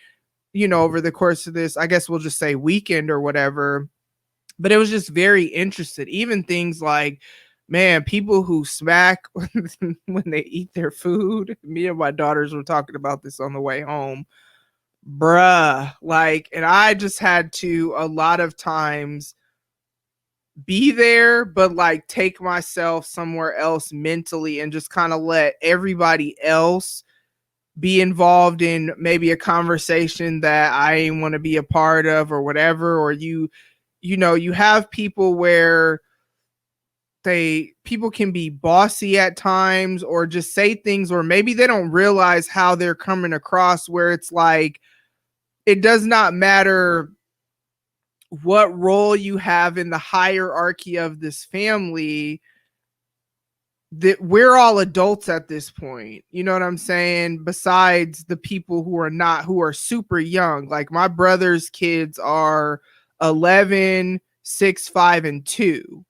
you know, over the course of this, I guess we'll just say weekend or whatever. But it was just very interesting. Even things like, man, people who smack when they eat their food. Me and my daughters were talking about this on the way home. Bruh. Like, and I just had to a lot of times be there, but like take myself somewhere else mentally and just kind of let everybody else be involved in maybe a conversation that I didn't want to be a part of or whatever. Or you know, you have people where people can be bossy at times or just say things, or maybe they don't realize how they're coming across, where it's like, it does not matter what role you have in the hierarchy of this family, that we're all adults at this point. You know what I'm saying? Besides the people who are super young. Like my brother's kids are 11, 6, 5, and 2.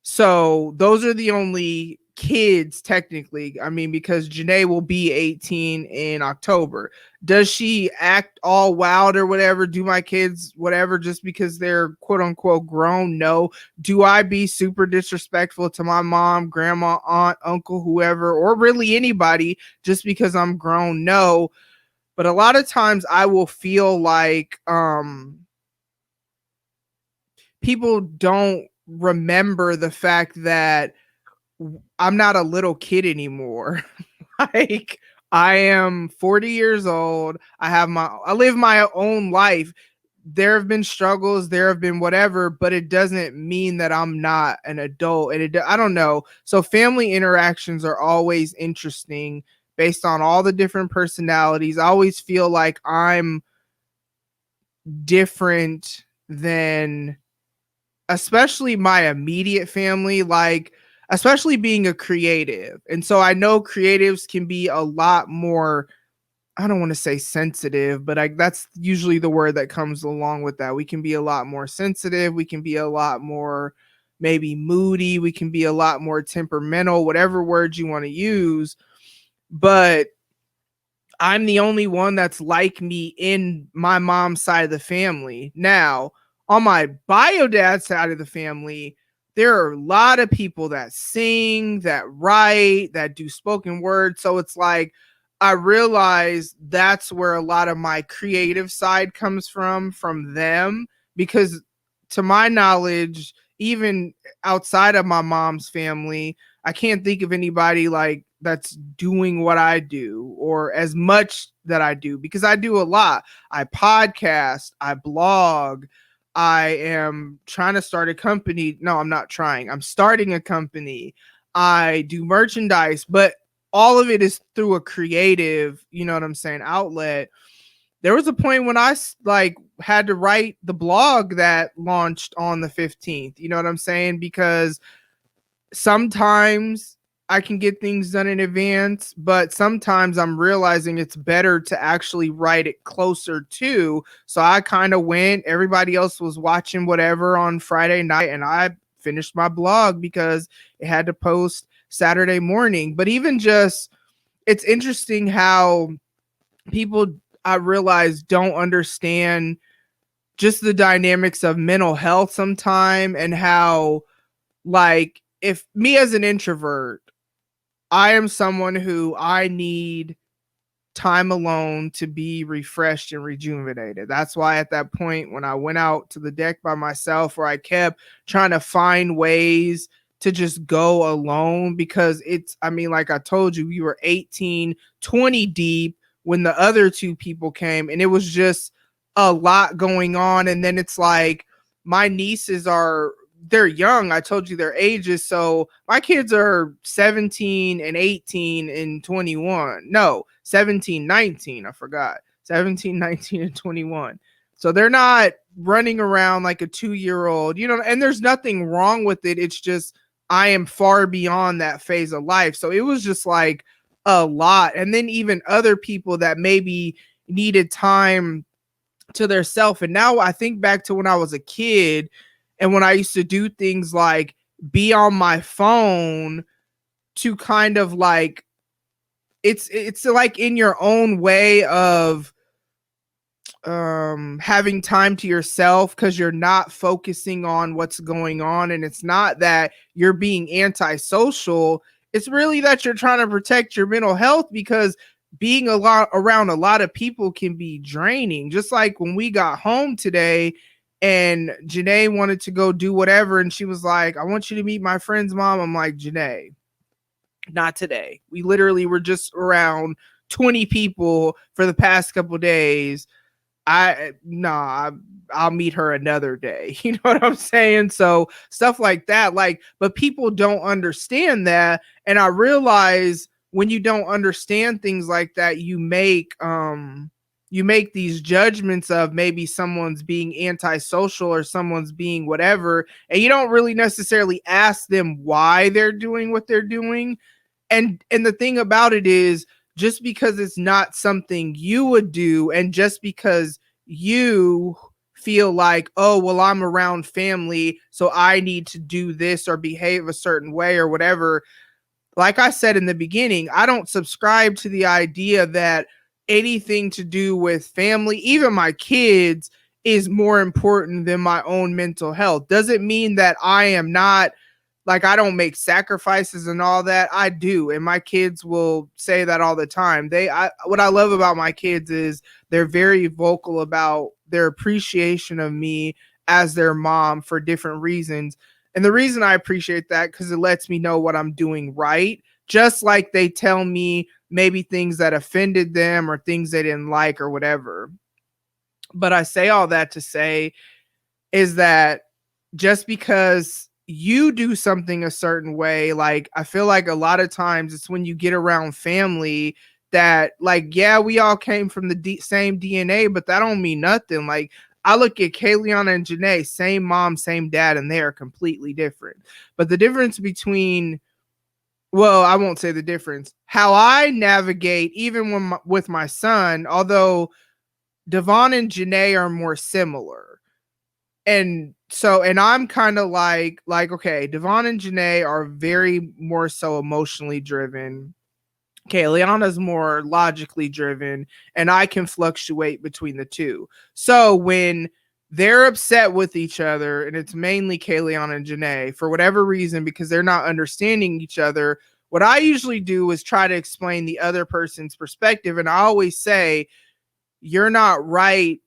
So those are the only kids technically. I mean, because Janae will be 18 in October. Does she act all wild or whatever? Do my kids whatever just because they're quote unquote grown? No. Do I be super disrespectful to my mom, grandma, aunt, uncle, whoever, or really anybody just because I'm grown? No. But a lot of times I will feel like people don't remember the fact that I'm not a little kid anymore. Like I am 40 years old. I live my own life. there have been struggles, there have been whatever, but it doesn't mean that I'm not an adult. And I don't know. So family interactions are always interesting based on all the different personalities. I always feel like I'm different than especially my immediate family, like especially being a creative. And so I know creatives can be a lot more, I don't want to say sensitive, but that's usually the word that comes along with that. We can be a lot more sensitive. We can be a lot more maybe moody. We can be a lot more temperamental, whatever words you want to use. But I'm the only one that's like me in my mom's side of the family. Now, on my bio dad side of the family, there are a lot of people that sing, that write, that do spoken word. So it's like, I realize that's where a lot of my creative side comes from them, because to my knowledge, even outside of my mom's family, I can't think of anybody like that's doing what I do or as much that I do, because I do a lot. I podcast, I blog, I am trying to start a company. No, I'm not trying. I'm starting a company. I do merchandise, but all of it is through a creative, you know what I'm saying, outlet. There was a point when I like had to write the blog that launched on the 15th, you know what I'm saying? Because sometimes I can get things done in advance, but sometimes I'm realizing it's better to actually write it closer to. So I kind of went, everybody else was watching whatever on Friday night, and I finished my blog because it had to post Saturday morning. But even just, it's interesting how people, I realize, don't understand just the dynamics of mental health sometime, and how, like, if me as an introvert, I am someone who I need time alone to be refreshed and rejuvenated. That's why at that point when I went out to the deck by myself, where I kept trying to find ways to just go alone, because it's, I mean, like I told you, we were 18, 20 deep when the other two people came, and it was just a lot going on. And then it's like, my nieces are, they're young. I told you their ages. So my kids are 17 and 18 and 21. No, 17, 19. I forgot. 17, 19, and 21. So they're not running around like a 2-year-old, you know, and there's nothing wrong with it. It's just, I am far beyond that phase of life. So it was just like a lot. And then even other people that maybe needed time to their self. And now I think back to when I was a kid, and when I used to do things like be on my phone to kind of like, it's like in your own way of having time to yourself, because you're not focusing on what's going on. And it's not that you're being antisocial, it's really that you're trying to protect your mental health, because being a lot around a lot of people can be draining. Just like when we got home today and Janae wanted to go do whatever, and she was like, I want you to meet my friend's mom. I'm like, Janae, not today. We literally were just around 20 people for the past couple days. I'll meet her another day. You know what I'm saying? So stuff like that, like, but people don't understand that. And I realize when you don't understand things like that, you make these judgments of maybe someone's being antisocial or someone's being whatever, and you don't really necessarily ask them why they're doing what they're doing. And the thing about it is, just because it's not something you would do, and just because you feel like, oh, well, I'm around family, so I need to do this or behave a certain way or whatever. Like I said in the beginning, I don't subscribe to the idea that anything to do with family, even my kids, is more important than my own mental health. Doesn't mean that I am not, like, I don't make sacrifices and all that. I do. And my kids will say that all the time. What I love about my kids is they're very vocal about their appreciation of me as their mom for different reasons. And the reason I appreciate that, because it lets me know what I'm doing right. Just like they tell me maybe things that offended them or things they didn't like or whatever. But I say all that to say is that just because you do something a certain way, like I feel like a lot of times it's when you get around family that, like, yeah, we all came from the same DNA, but that don't mean nothing. Like, I look at Kayleana and Janae, same mom, same dad, and they are completely different. But the difference between, well, I won't say the difference, how I navigate, even when with my son, although Devon and Janae are more similar. And so, and I'm kind of like, okay, Devon and Janae are very more so emotionally driven. Okay, Leanna's more logically driven, and I can fluctuate between the two. So when they're upset with each other, and it's mainly Kayleana and Janae, for whatever reason, because they're not understanding each other, what I usually do is try to explain the other person's perspective. And I always say, you're not right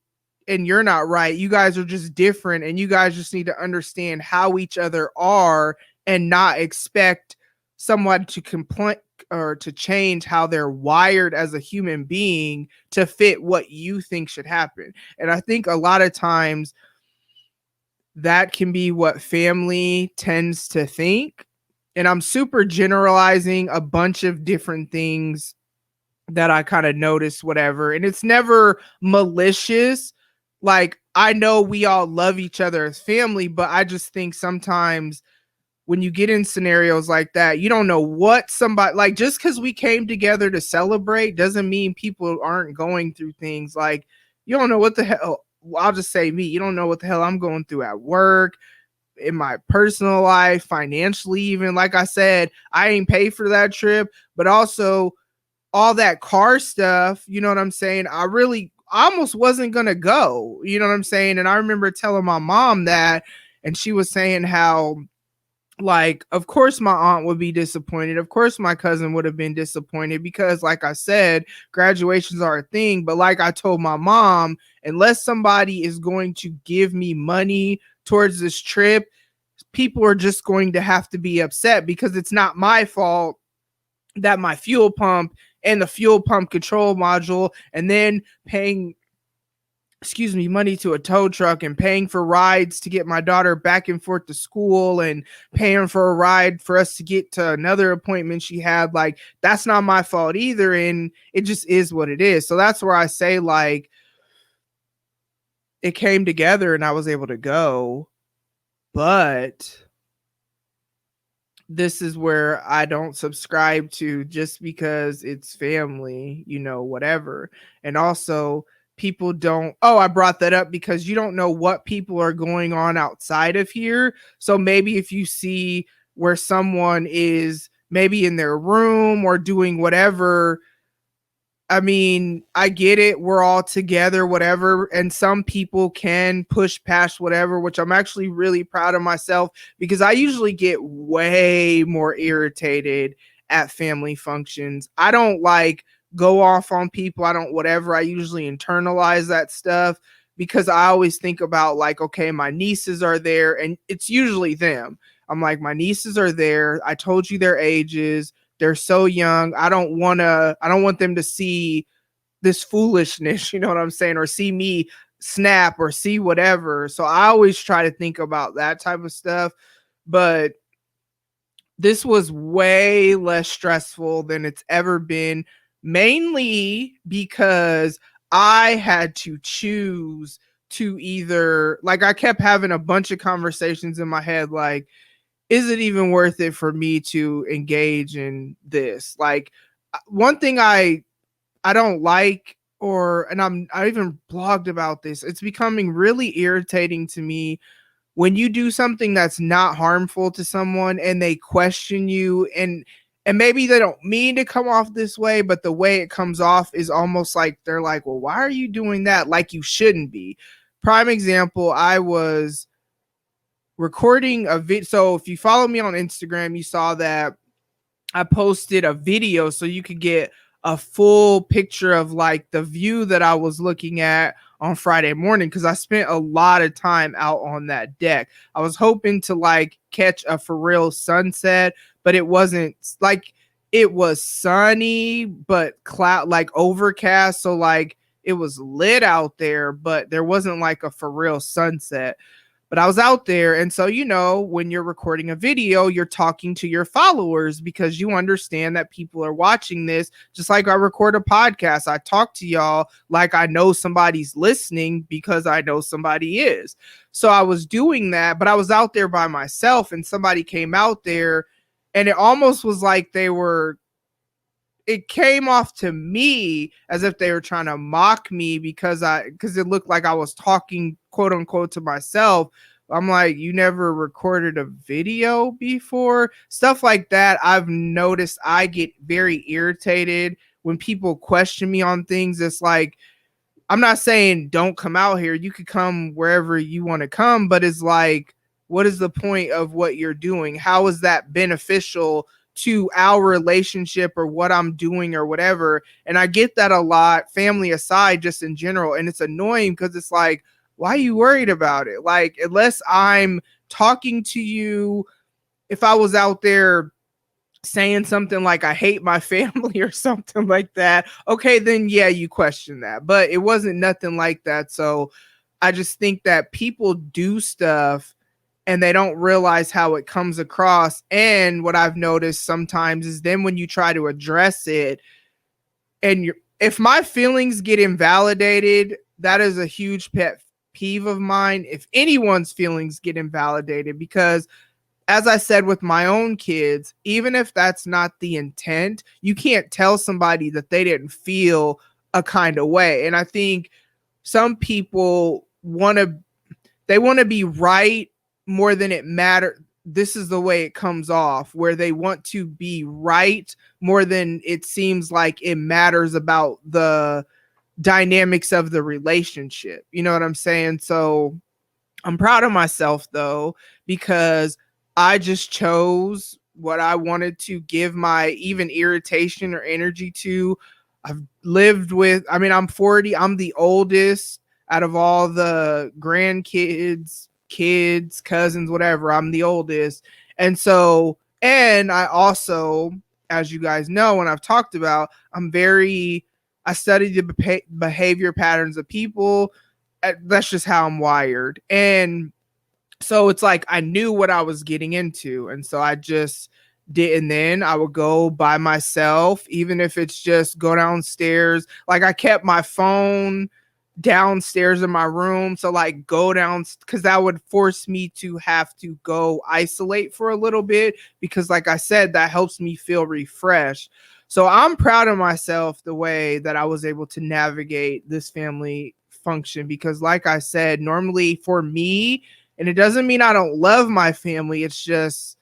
and you're not right. You guys are just different, and you guys just need to understand how each other are and not expect someone to complain or to change how they're wired as a human being to fit what you think should happen. And I think a lot of times that can be what family tends to think. And I'm super generalizing a bunch of different things that I kind of noticed, whatever. And it's never malicious. Like, I know we all love each other as family, but I just think sometimes when you get in scenarios like that, you don't know what somebody, like, just because we came together to celebrate doesn't mean people aren't going through things. Like, you don't know what the hell, I'll just say me, you don't know what the hell I'm going through at work, in my personal life, financially, even. Like I said, I ain't paid for that trip, but also all that car stuff, you know what I'm saying? I almost wasn't gonna go, you know what I'm saying? And I remember telling my mom that, and she was saying how, like, of course my aunt would be disappointed, of course my cousin would have been disappointed, because like I said, graduations are a thing. But like I told my mom, unless somebody is going to give me money towards this trip, people are just going to have to be upset, because it's not my fault that my fuel pump and the fuel pump control module, and then paying, money to a tow truck, and paying for rides to get my daughter back and forth to school, and paying for a ride for us to get to another appointment she had. Like, that's not my fault either. And it just is what it is. So that's where I say, like, it came together and I was able to go. But this is where I don't subscribe to just because it's family, whatever. And also, people don't, I brought that up because you don't know what people are going on outside of here. So maybe if you see where someone is maybe in their room or doing whatever, I mean, I get it. We're all together, whatever. And some people can push past whatever, which I'm actually really proud of myself, because I usually get way more irritated at family functions. I don't like go off on people. I don't whatever. I usually internalize that stuff, because I always think about, like, okay, my nieces are there, and it's usually them. I'm like, my nieces are there. I told you their ages. They're so young. I don't want them to see this foolishness, you know what I'm saying? Or see me snap or see whatever. So I always try to think about that type of stuff. But this was way less stressful than it's ever been, mainly because I had to choose to either, like, I kept having a bunch of conversations in my head, like, is it even worth it for me to engage in this? Like, one thing I don't like, and I even blogged about this, it's becoming really irritating to me when you do something that's not harmful to someone and they question you, and maybe they don't mean to come off this way, but the way it comes off is almost like they're like, well, why are you doing that? Like, you shouldn't be. Prime example, I was recording a video. So if you follow me on Instagram, you saw that I posted a video so you could get a full picture of, like, the view that I was looking at on Friday morning, because I spent a lot of time out on that deck. I was hoping to, like, catch a for real sunset, but it wasn't, like, it was sunny but cloud, like, overcast. So, like, It was lit out there, but there wasn't like a for real sunset. But I was out there. And so, when you're recording a video, you're talking to your followers because you understand that people are watching this. Just like I record a podcast, I talk to y'all like I know somebody's listening because I know somebody is. So I was doing that, but I was out there by myself and somebody came out there and it almost was like it came off to me as if they were trying to mock me because it looked like I was talking, quote unquote, to myself. I'm like, you never recorded a video before? Stuff like that. I've noticed I get very irritated when people question me on things. It's like, I'm not saying don't come out here. You could come wherever you want to come, but it's like, what is the point of what you're doing? How is that beneficial to our relationship or what I'm doing or whatever? And I get that a lot, family aside, just in general. And it's annoying because it's like, why are you worried about it? Like, unless I'm talking to you, if I was out there saying something like I hate my family or something like that, okay, then yeah, you question that. But it wasn't nothing like that. So I just think that people do stuff and they don't realize how it comes across. And what I've noticed sometimes is then when you try to address it and if my feelings get invalidated, that is a huge pet peeve of mine. If anyone's feelings get invalidated, because as I said with my own kids, even if that's not the intent, you can't tell somebody that they didn't feel a kind of way. And I think some people want to be right more than it matters. This is the way it comes off, where they want to be right more than it seems like it matters about the dynamics of the relationship. You know what I'm saying? So I'm proud of myself though, because I just chose what I wanted to give my even irritation or energy to. I've lived with, I'm 40. I'm the oldest out of all the grandkids, kids, cousins, whatever. I'm the oldest. And I also, as you guys know, and I've talked about, I study the behavior patterns of people. That's just how I'm wired. And so it's like I knew what I was getting into. And so I just did. And then I would go by myself, even if it's just go downstairs. Like I kept my phone downstairs in my room. So like go down, because that would force me to have to go isolate for a little bit. Because like I said, that helps me feel refreshed. So I'm proud of myself the way that I was able to navigate this family function. Because like I said, normally for me, and it doesn't mean I don't love my family. It's just,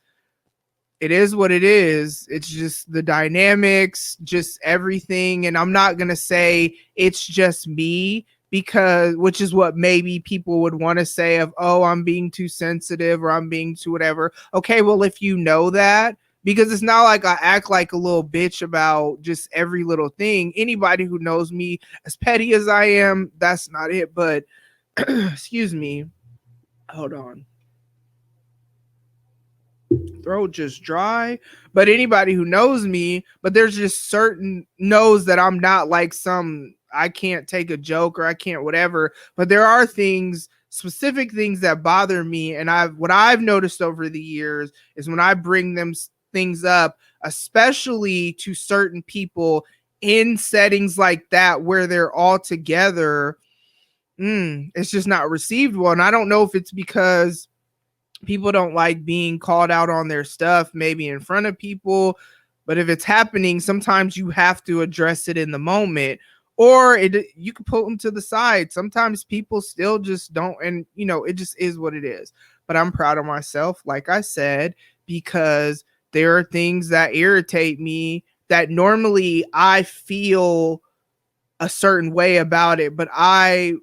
it is what it is. It's just the dynamics, just everything. And I'm not going to say it's just me, because, which is what maybe people would want to say of, oh, I'm being too sensitive or I'm being too whatever. Okay, well, if you know that, because it's not like I act like a little bitch about just every little thing. Anybody who knows me, as petty as I am, that's not it. But excuse me. Hold on. Throat just dry. But anybody who knows me, but there's just certain knows that I'm not like I can't take a joke or I can't whatever. But there are specific things that bother me. And what I've noticed over the years is when I bring them things up, especially to certain people in settings like that where they're all together, it's just not received well. And I don't know if it's because people don't like being called out on their stuff, maybe in front of people, but if it's happening, sometimes you have to address it in the moment, or you can pull them to the side. Sometimes people still just don't, and it just is what it is. But I'm proud of myself, like I said, because there are things that irritate me that normally I feel a certain way about it, but I've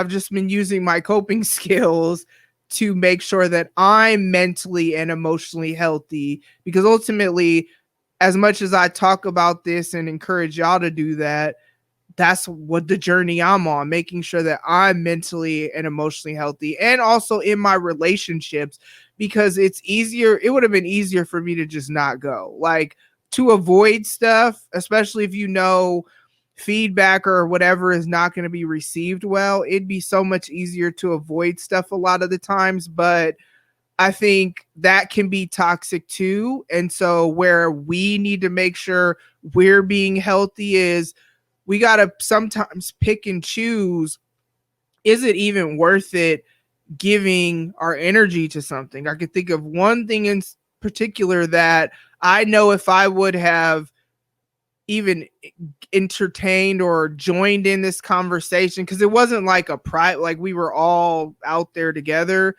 just been using my coping skills to make sure that I'm mentally and emotionally healthy, because ultimately, as much as I talk about this and encourage y'all to do that, that's what the journey I'm on, making sure that I'm mentally and emotionally healthy, and also in my relationships, because it would have been easier for me to just not go, like to avoid stuff, especially if feedback or whatever is not going to be received well, it'd be so much easier to avoid stuff a lot of the times. But I think that can be toxic too. And so where we need to make sure we're being healthy is we got to sometimes pick and choose. Is it even worth it giving our energy to something? I could think of one thing in particular that I know if I would have even entertained or joined in this conversation, because it wasn't like a private, like we were all out there together,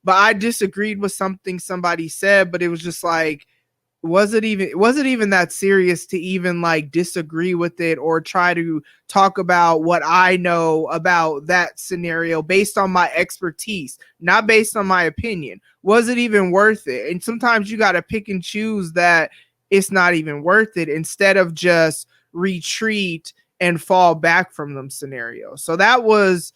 but I disagreed with something somebody said, but it was just like, was it even that serious to even like disagree with it or try to talk about what I know about that scenario based on my expertise, not based on my opinion? Was it even worth it? And sometimes you got to pick and choose that it's not even worth it instead of just retreat and fall back from them scenarios. So that was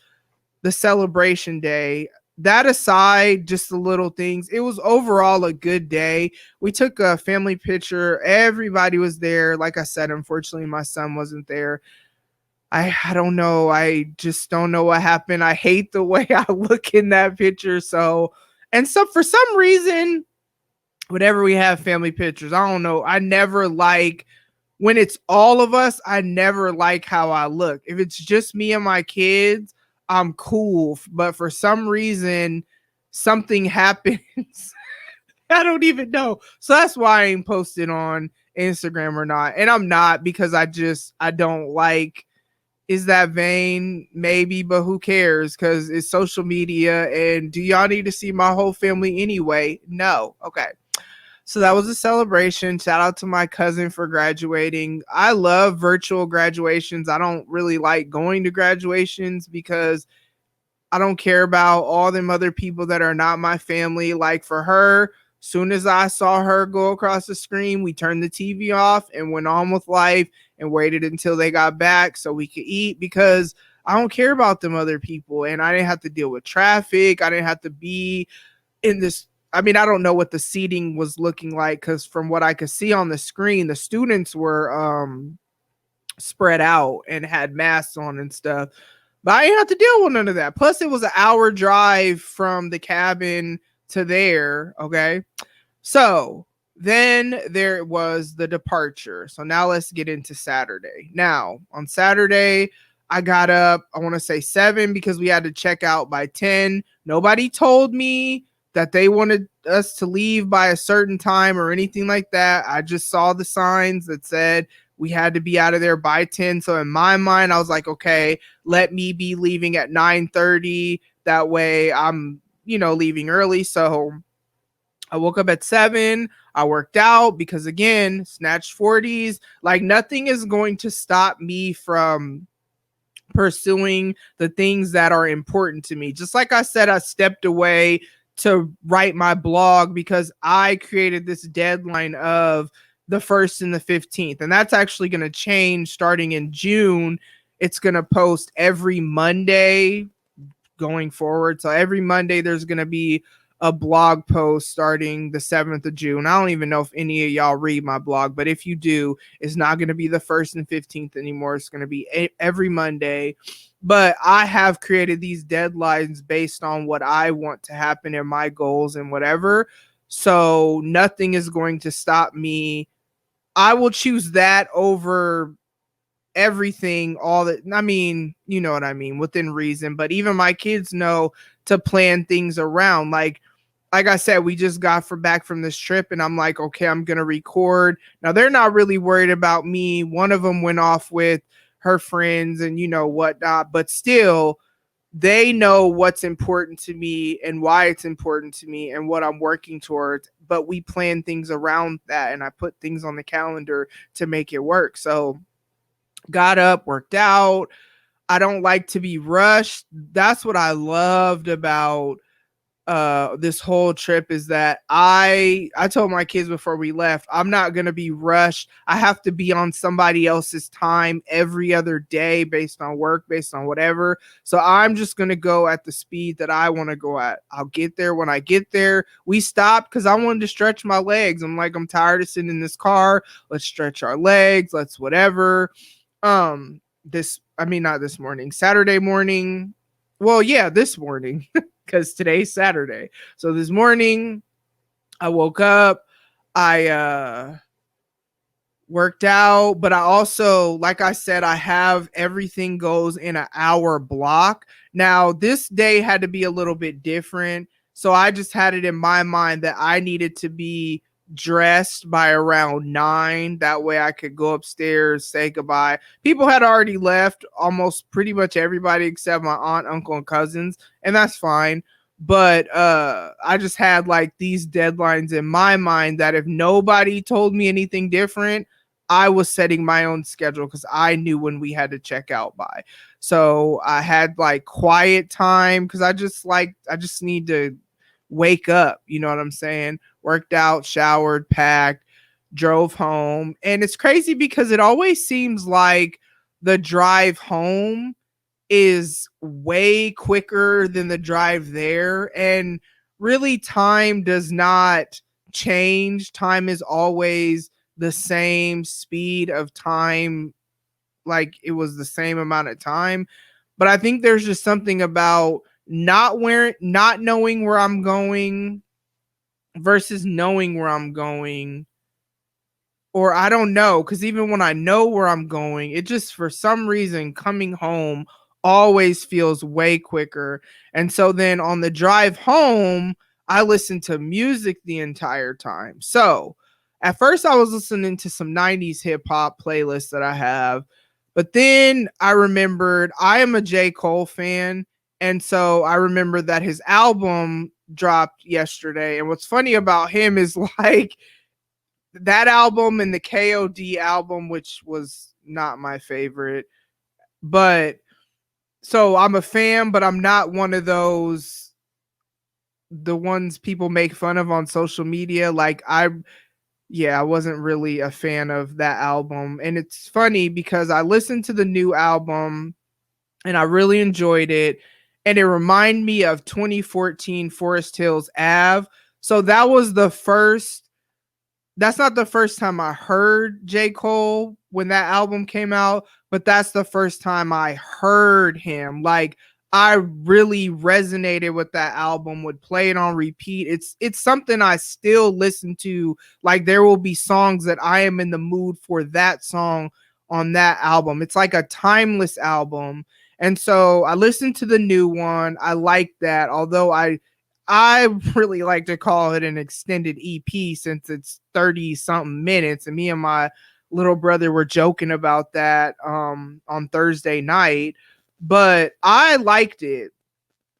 the celebration day. That aside, just the little things, it was overall a good day. We took a family picture. Everybody was there. Like I said, unfortunately, my son wasn't there. I don't know. I just don't know what happened. I hate the way I look in that picture. So for some reason, whenever we have family pictures, I don't know, I never like when it's all of us, I never like how I look. If it's just me and my kids, I'm cool. But for some reason, something happens. I don't even know. So that's why I ain't posted on Instagram or not. And I'm not, because I don't like, is that vain? Maybe, but who cares? Because it's social media. And do y'all need to see my whole family anyway? No. Okay. So that was a celebration. Shout out to my cousin for graduating. I love virtual graduations. I don't really like going to graduations because I don't care about all them other people that are not my family. Like for her, soon as I saw her go across the screen, we turned the TV off and went on with life and waited until they got back so we could eat, because I don't care about them other people. And I didn't have to deal with traffic. I didn't have to be in this. I mean, I don't know what the seating was looking like, because from what I could see on the screen, the students were spread out and had masks on and stuff. But I didn't have to deal with none of that. Plus, it was an hour drive from the cabin to there. Okay. So then there was the departure. So now let's get into Saturday. Now, on Saturday, I got up, I want to say 7, because we had to check out by 10. Nobody told me that they wanted us to leave by a certain time or anything like that. I just saw the signs that said we had to be out of there by 10. So in my mind, I was like, okay, let me be leaving at 9:30. That way I'm, leaving early. So I woke up at 7. I worked out because, again, snatch 40s. Like, nothing is going to stop me from pursuing the things that are important to me. Just like I said, I stepped away to write my blog because I created this deadline of the 1st and the 15th. And that's actually going to change starting in June. It's going to post every Monday going forward. So every Monday there's going to be a blog post starting the 7th of June. I don't even know if any of y'all read my blog, but if you do, it's not going to be the 1st and 15th anymore. It's going to be every Monday. But I have created these deadlines based on what I want to happen in my goals and whatever. So nothing is going to stop me. I will choose that over everything, all that. I mean, you know what I mean, within reason. But even my kids know to plan things around. Like I said, we just got back from this trip, and I'm like, okay, I'm going to record. Now, they're not really worried about me. One of them went off with her friends and whatnot, but still, they know what's important to me and why it's important to me and what I'm working towards. But we plan things around that, and I put things on the calendar to make it work. So got up, worked out. I don't like to be rushed. That's what I loved about this whole trip, is that I told my kids before we left, I'm not going to be rushed. I have to be on somebody else's time every other day based on work, based on whatever. So I'm just going to go at the speed that I want to go at. I'll get there when I get there. We stopped because I wanted to stretch my legs. I'm tired of sitting in this car. Let's stretch our legs. Let's whatever. Not this morning, Saturday morning. Well, yeah, this morning, because today's Saturday. So this morning, I woke up, I worked out, but I also, like I said, I have everything goes in an hour block. Now, this day had to be a little bit different. So I just had it in my mind that I needed to be dressed by around 9. That way I could go upstairs, say goodbye. People had already left, almost pretty much everybody except my aunt, uncle, and cousins, and that's fine. But I just had like these deadlines in my mind that if nobody told me anything different, I was setting my own schedule because I knew when we had to check out by. So I had like quiet time because I just need to wake up. You know what I'm saying? Worked out, showered, packed, drove home. And it's crazy because it always seems like the drive home is way quicker than the drive there. And really, time does not change. Time is always the same speed of time, like it was the same amount of time. But I think there's just something about not knowing where I'm going versus knowing where I'm going. Or I don't know, because even when I know where I'm going, it just for some reason coming home always feels way quicker. And so then on the drive home, I listen to music the entire time. So at first I was listening to some 90s hip hop playlists that I have, but then I remembered I am a J. Cole fan. And so I remember that his album dropped yesterday. And what's funny about him is like that album and the KOD album, which was not my favorite. But so I'm a fan, but I'm not one of those, the ones people make fun of on social media. Like I wasn't really a fan of that album. And it's funny because I listened to the new album and I really enjoyed it. And it reminded me of 2014 Forest Hills Ave. So that's not the first time I heard J. Cole when that album came out, but that's the first time I heard him. Like I really resonated with that album, would play it on repeat. It's something I still listen to. Like there will be songs that I am in the mood for that song on that album. It's like a timeless album. And so I listened to the new one. I like that, although I really like to call it an extended EP since it's 30 something minutes. And me and my little brother were joking about that on Thursday night, but I liked it.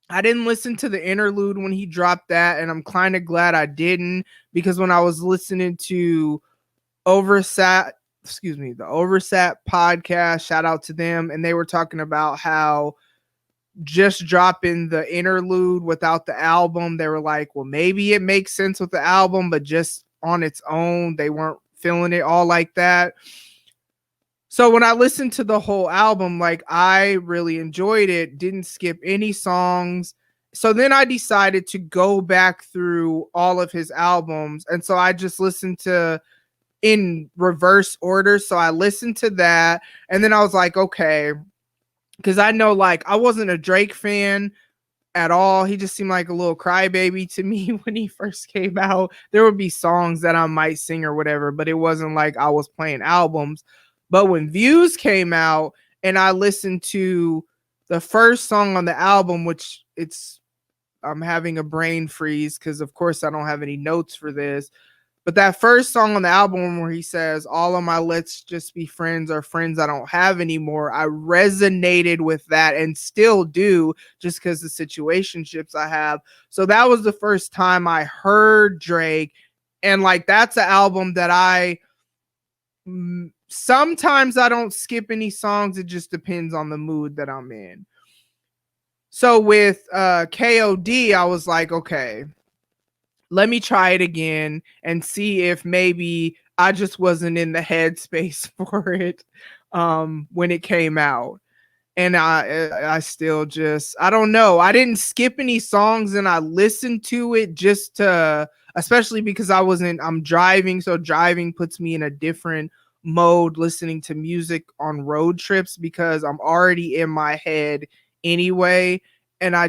I didn't listen to the interlude when he dropped that, and I'm kind of glad I didn't, because when I was listening to the Oversat podcast, shout out to them, and they were talking about how just dropping the interlude without the album, they were like, well, maybe it makes sense with the album, but just on its own, they weren't feeling it all like that. So when I listened to the whole album, like I really enjoyed it, didn't skip any songs. So then I decided to go back through all of his albums. And so I just listened to in reverse order. So I listened to that. And then I was like, okay, because I know like I wasn't a Drake fan at all. He just seemed like a little crybaby to me when he first came out. There would be songs that I might sing or whatever, but it wasn't like I was playing albums. But when Views came out and I listened to the first song on the album, which I'm having a brain freeze because of course I don't have any notes for this. But that first song on the album where he says, all of my let's just be friends are friends I don't have anymore, I resonated with that and still do, just because the situationships I have. So that was the first time I heard Drake. And like, that's an album that sometimes I don't skip any songs. It just depends on the mood that I'm in. So with KOD, I was like, okay, let me try it again and see if maybe I just wasn't in the headspace for it when it came out. And I still just, I don't know. I didn't skip any songs and I listened to it just to, especially because I'm driving. So driving puts me in a different mode listening to music on road trips because I'm already in my head anyway. And I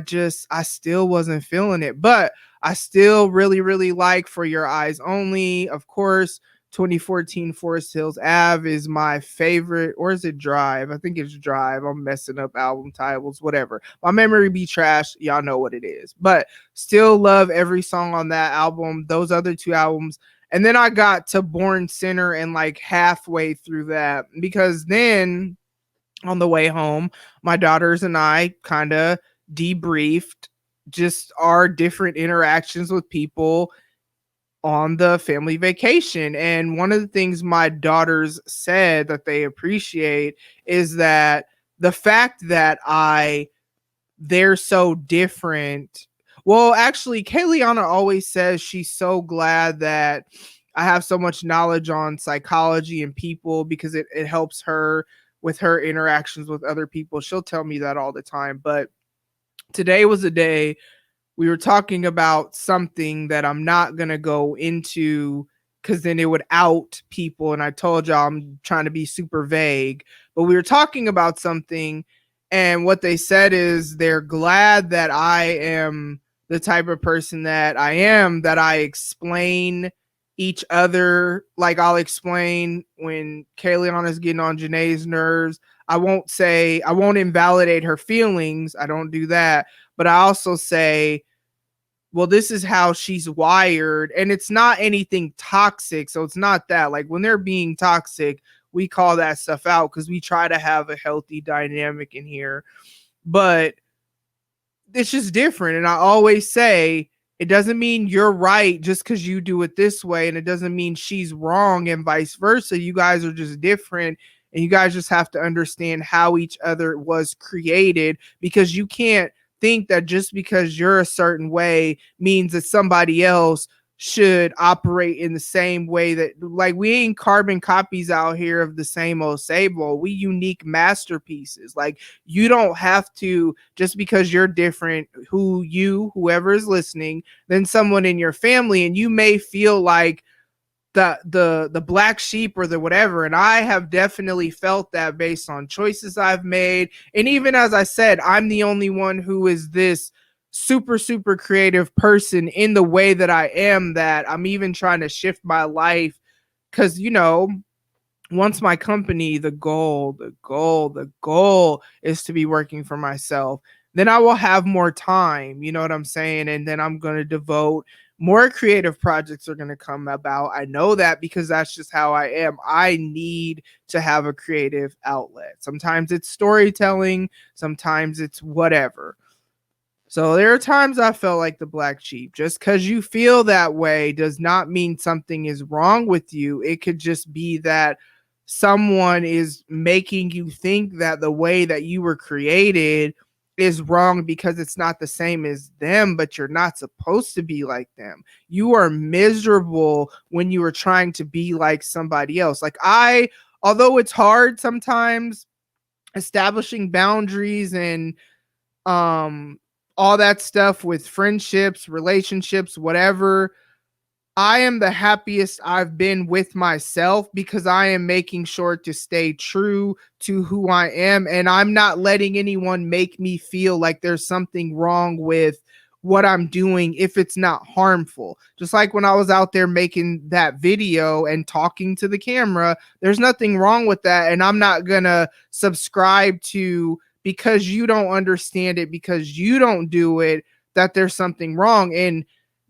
still wasn't feeling it. But I still really, really like For Your Eyes Only. Of course, 2014 Forest Hills Ave is my favorite. Or is it Drive? I think it's Drive. I'm messing up album titles, whatever. My memory be trash. Y'all know what it is. But still love every song on that album. Those other two albums. And then I got to Born Sinner and like halfway through that, because then on the way home, my daughters and I kind of debriefed just our different interactions with people on the family vacation. And one of the things my daughters said that they appreciate is that the fact that they're so different. Well, actually, Kayliana always says she's so glad that I have so much knowledge on psychology and people because it helps her with her interactions with other people. She'll tell me that all the time. But today was a day we were talking about something that I'm not going to go into because then it would out people. And I told y'all I'm trying to be super vague. But we were talking about something, and what they said is they're glad that I am the type of person that I am, that I explain each other. Like I'll explain when Kayliana's getting on Janae's nerves. I won't invalidate her feelings. I don't do that. But I also say, well, this is how she's wired. And it's not anything toxic. So it's not that. Like when they're being toxic, we call that stuff out because we try to have a healthy dynamic in here. But it's just different. And I always say, it doesn't mean you're right just because you do it this way. And it doesn't mean she's wrong and vice versa. You guys are just different. And you guys just have to understand how each other was created, because you can't think that just because you're a certain way means that somebody else should operate in the same way. That, like, we ain't carbon copies out here of the same old same old. We unique masterpieces. Like, you don't have to, just because you're different, whoever is listening, than someone in your family, and you may feel like the black sheep or the whatever. And I have definitely felt that based on choices I've made. And even as I said, I'm the only one who is this super, super creative person in the way that I am, that I'm even trying to shift my life. Cause once my company, the goal is to be working for myself, then I will have more time. You know what I'm saying? And then I'm going to devote more creative projects are going to come about. I know that because that's just how I am. I need to have a creative outlet. Sometimes it's storytelling, sometimes it's whatever. So there are times I felt like the black sheep. Just because you feel that way does not mean something is wrong with you. It could just be that someone is making you think that the way that you were created is wrong because it's not the same as them, but you're not supposed to be like them. You are miserable when you are trying to be like somebody else. Like although it's hard sometimes establishing boundaries and all that stuff with friendships, relationships, whatever, I am the happiest I've been with myself because I am making sure to stay true to who I am. And I'm not letting anyone make me feel like there's something wrong with what I'm doing if it's not harmful. Just like when I was out there making that video and talking to the camera, there's nothing wrong with that. And I'm not going to subscribe to, because you don't understand it, because you don't do it, that there's something wrong. And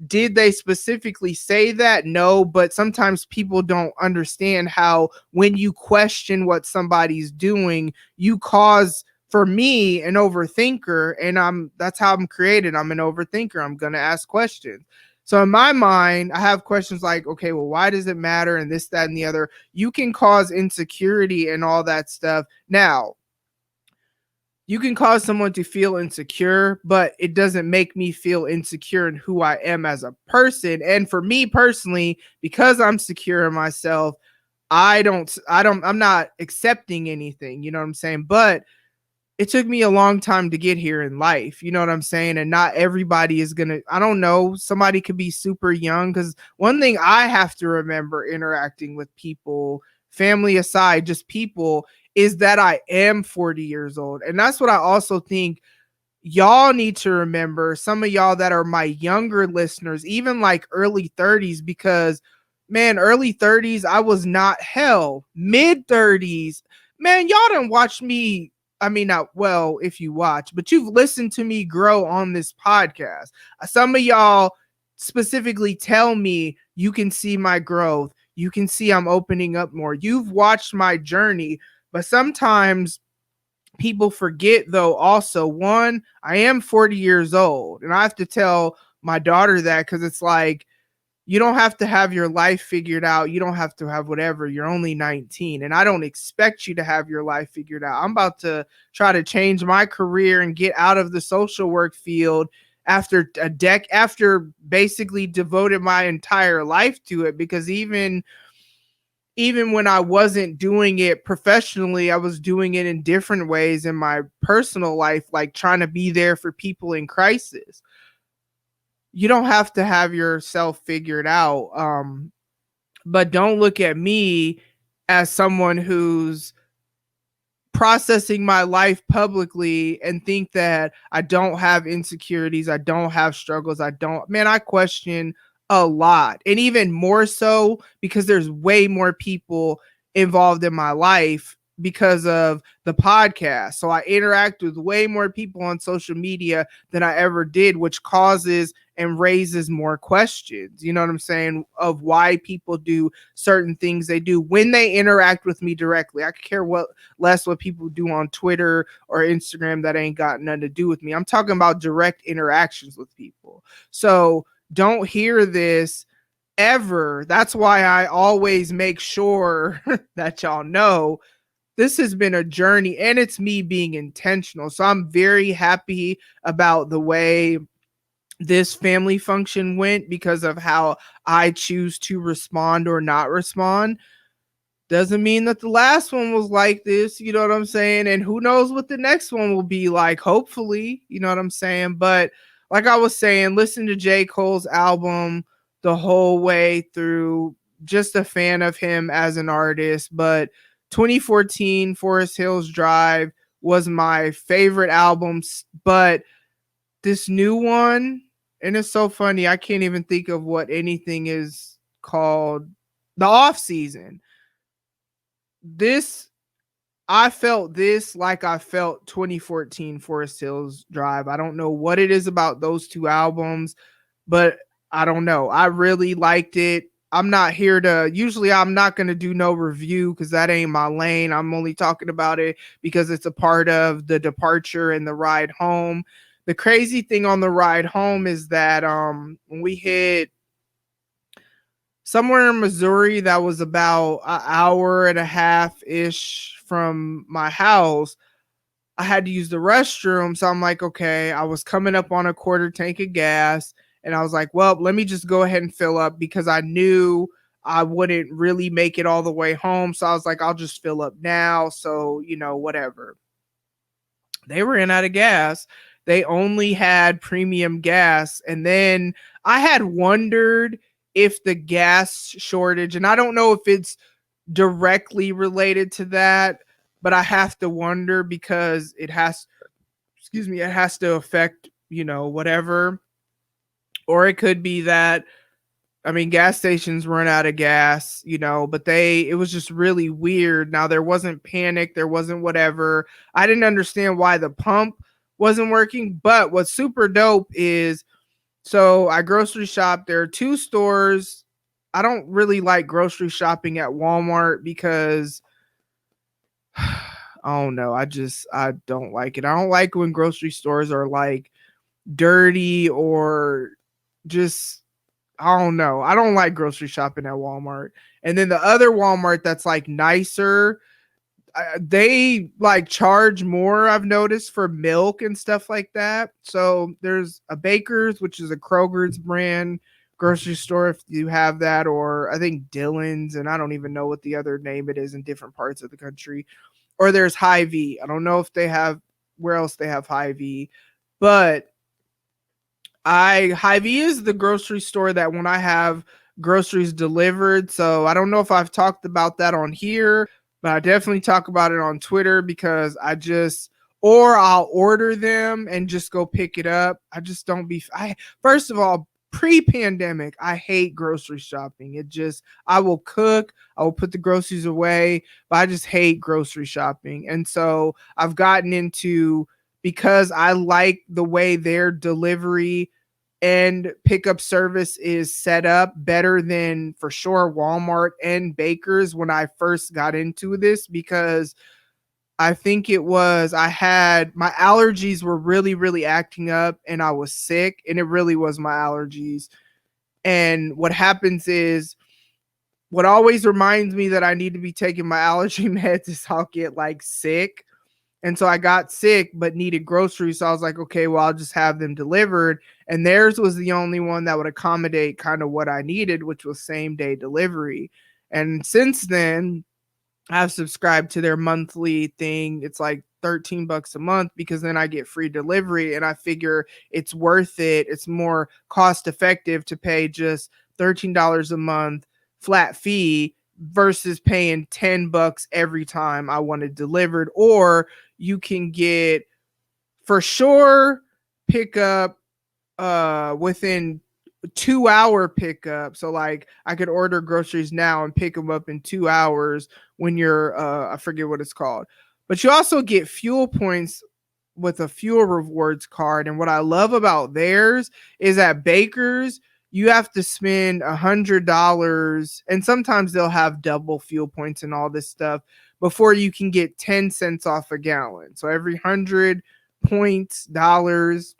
did they specifically say that? No, but sometimes people don't understand how when you question what somebody's doing, you cause, for me, an overthinker, and that's how I'm created. I'm an overthinker. I'm going to ask questions. So in my mind, I have questions like, okay, well, why does it matter? And this, that, and the other. You can cause insecurity and all that stuff. Now, you can cause someone to feel insecure, but it doesn't make me feel insecure in who I am as a person. And for me personally, because I'm secure in myself, I'm not accepting anything, you know what I'm saying? But it took me a long time to get here in life, you know what I'm saying? And not everybody is going to, I don't know, somebody could be super young. Because one thing I have to remember interacting with people family aside, just people, is that I am 40 years old. And that's what I also think y'all need to remember, some of y'all that are my younger listeners, even like early 30s, because man, early 30s, I was not hell. Mid 30s, man, y'all done watch me. I mean, not well, if you watch, but you've listened to me grow on this podcast. Some of y'all specifically tell me you can see my growth. You can see I'm opening up more. You've watched my journey, but sometimes people forget, though, also, one, I am 40 years old, and I have to tell my daughter that, because it's like, you don't have to have your life figured out. You don't have to have whatever. You're only 19, and I don't expect you to have your life figured out. I'm about to try to change my career and get out of the social work field after after basically devoted my entire life to it, because even when I wasn't doing it professionally, I was doing it in different ways in my personal life, like trying to be there for people in crisis. You don't have to have yourself figured out. But don't look at me as someone who's processing my life publicly and think that I don't have insecurities, I don't have struggles, man, I question a lot. And even more so because there's way more people involved in my life because of the podcast. So I interact with way more people on social media than I ever did, which causes and raises more questions, you know what I'm saying, of why people do certain things they do when they interact with me directly. I could care less what people do on Twitter or Instagram that ain't got nothing to do with me. I'm talking about direct interactions with people. So don't hear this ever. That's why I always make sure that y'all know this has been a journey, and it's me being intentional. So I'm very happy about the way this family function went because of how I choose to respond or not respond. Doesn't mean that the last one was like this, you know what I'm saying? And who knows what the next one will be like, hopefully, you know what I'm saying? But like I was saying, listen to J. Cole's album the whole way through, just a fan of him as an artist. But 2014 Forest Hills Drive was my favorite album, but this new one, and it's so funny, I can't even think of what anything is called, the off season. This, I felt this like I felt 2014 Forest Hills Drive. I don't know what it is about those two albums, but I don't know. I really liked it. I'm not here to, usually I'm not going to do no review because that ain't my lane. I'm only talking about it because it's a part of the departure and the ride home. The crazy thing on the ride home is that when we hit somewhere in Missouri that was about an hour and a half ish from my house, I had to use the restroom. So I'm like, okay, I was coming up on a quarter tank of gas. And I was like, well, let me just go ahead and fill up because I knew I wouldn't really make it all the way home. So I was like, I'll just fill up now. So, whatever. They ran out of gas. They only had premium gas. And then I had wondered if the gas shortage, and I don't know if it's directly related to that, but I have to wonder because it has to affect, whatever. Or it could be that, gas stations run out of gas, but it was just really weird. Now, there wasn't panic, there wasn't whatever. I didn't understand why the pump wasn't working, but what's super dope is, so I grocery shop. There are two stores. I don't really like grocery shopping at Walmart because I don't know. I don't like it. I don't like when grocery stores are like dirty or just, I don't know. I don't like grocery shopping at Walmart. And then the other Walmart that's like nicer, they like charge more, I've noticed, for milk and stuff like that. So there's a Baker's, which is a Kroger's brand grocery store, if you have that, or I think Dillon's, and I don't even know what the other name it is in different parts of the country. Or there's Hy-Vee. I don't know if they have, where else they have Hy-Vee, but Hy-Vee is the grocery store that when I have groceries delivered. So I don't know if I've talked about that on here, but I definitely talk about it on Twitter because or I'll order them and just go pick it up. I just don't first of all, pre-pandemic, I hate grocery shopping. I will cook, I will put the groceries away, but I just hate grocery shopping. And so I've gotten into, because I like the way their delivery and pickup service is set up better than for sure Walmart and Baker's when I first got into this, because I think I had my allergies were really, really acting up and I was sick, and it really was my allergies. And what happens is, what always reminds me that I need to be taking my allergy meds is I'll get like sick. And so I got sick but needed groceries. So I was like, okay, well, I'll just have them delivered. And theirs was the only one that would accommodate kind of what I needed, which was same day delivery. And since then, I've subscribed to their monthly thing. It's like $13 a month, because then I get free delivery, and I figure it's worth it. It's more cost effective to pay just $13 a month flat fee versus paying $10 every time I want it delivered. Or you can get for sure pickup within 2-hour pickup. So like I could order groceries now and pick them up in 2 hours when you're I forget what it's called. But you also get fuel points with a fuel rewards card. And what I love about theirs is at Baker's, you have to spend $100, and sometimes they'll have double fuel points and all this stuff before you can get 10 cents off a gallon. So every 100 points, dollars,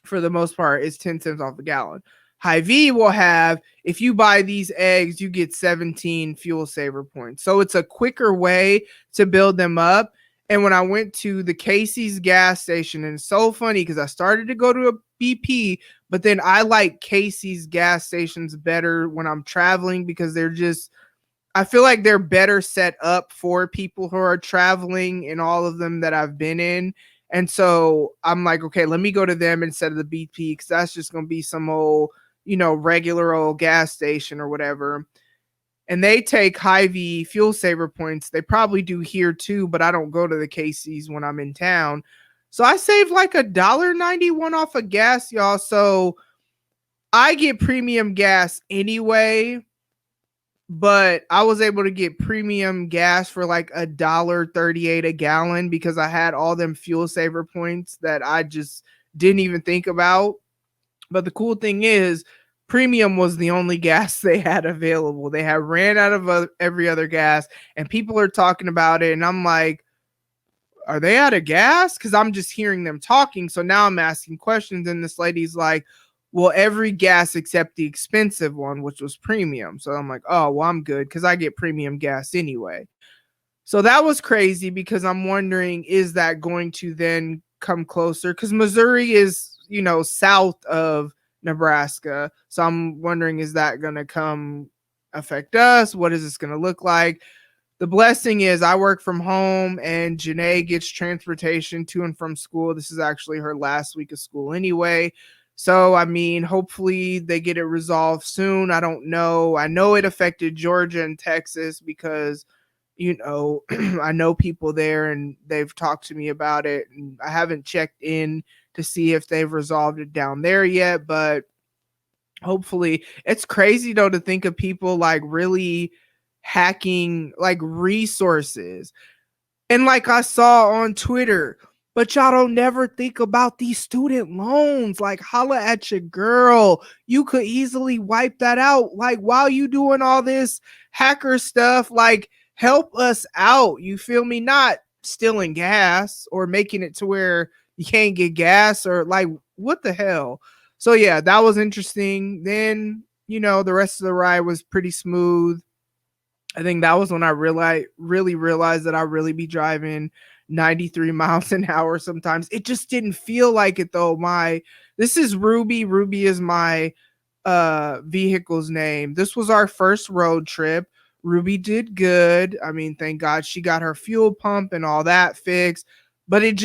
for the most part, is 10 cents off a gallon. Hy-Vee will have, if you buy these eggs, you get 17 fuel saver points. So it's a quicker way to build them up. And when I went to the Casey's gas station, and it's so funny because I started to go to a BP, but then I like Casey's gas stations better when I'm traveling, because I feel like they're better set up for people who are traveling in all of them that I've been in. And so I'm like, okay, let me go to them instead of the BP, because that's just going to be some old, regular old gas station or whatever. And they take Hy-Vee fuel saver points. They probably do here too, but I don't go to the Casey's when I'm in town. So I saved like $1.91 off of gas, y'all. So I get premium gas anyway, but I was able to get premium gas for like $1.38 a gallon because I had all them fuel saver points that I just didn't even think about. But the cool thing is, premium was the only gas they had available. They had ran out of every other gas, and people are talking about it. And I'm like, are they out of gas? Because I'm just hearing them talking. So now I'm asking questions, and this lady's like, well, every gas except the expensive one, which was premium. So I'm like, oh, well, I'm good because I get premium gas anyway. So that was crazy, because I'm wondering, is that going to then come closer? Because Missouri is, south of Nebraska. So I'm wondering, is that going to come affect us? What is this going to look like? The blessing is I work from home, and Janae gets transportation to and from school. This is actually her last week of school anyway. So, I mean, hopefully they get it resolved soon. I don't know. I know it affected Georgia and Texas because, I know people there and they've talked to me about it. And I haven't checked in to see if they've resolved it down there yet. But hopefully, it's crazy, though, to think of people like really hacking like resources. And like I saw on Twitter, but y'all don't never think about these student loans. Like, holla at your girl. You could easily wipe that out. Like, while you doing all this hacker stuff, like, help us out. You feel me? Not stealing gas or making it to where you can't get gas, or like, what the hell? So yeah, that was interesting. Then, the rest of the ride was pretty smooth. I think that was when I really realized that I really be driving 93 miles an hour sometimes. It just didn't feel like it though. This is Ruby. Ruby is my vehicle's name. This was our first road trip. Ruby did good. I mean, thank God she got her fuel pump and all that fixed. But it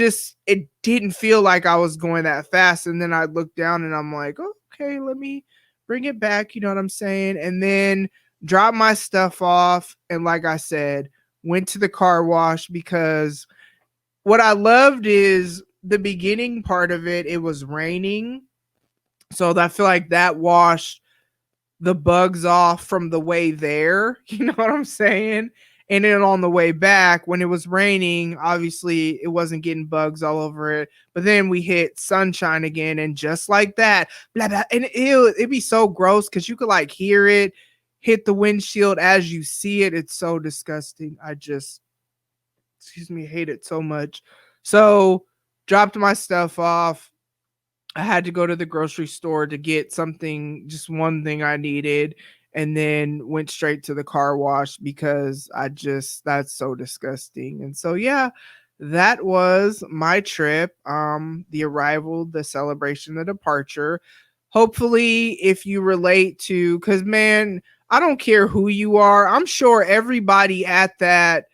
didn't feel like I was going that fast. And then I looked down and I'm like, okay, let me bring it back, you know what I'm saying? And then drop my stuff off. And like I said, went to the car wash because what I loved is the beginning part of it. It was raining. So I feel like that washed the bugs off from the way there. You know what I'm saying? And then on the way back, when it was raining, obviously it wasn't getting bugs all over it. But then we hit sunshine again, and just like that, blah, blah, and it'd be so gross because you could like hear it hit the windshield as you see it. It's so disgusting. I just, excuse me, hate it so much. So dropped my stuff off. I had to go to the grocery store to get something, just one thing I needed, and then went straight to the car wash because that's so disgusting. And so yeah, that was my trip. The arrival, the celebration, the departure. Hopefully, if you relate to, because man, I don't care who you are. I'm sure everybody at that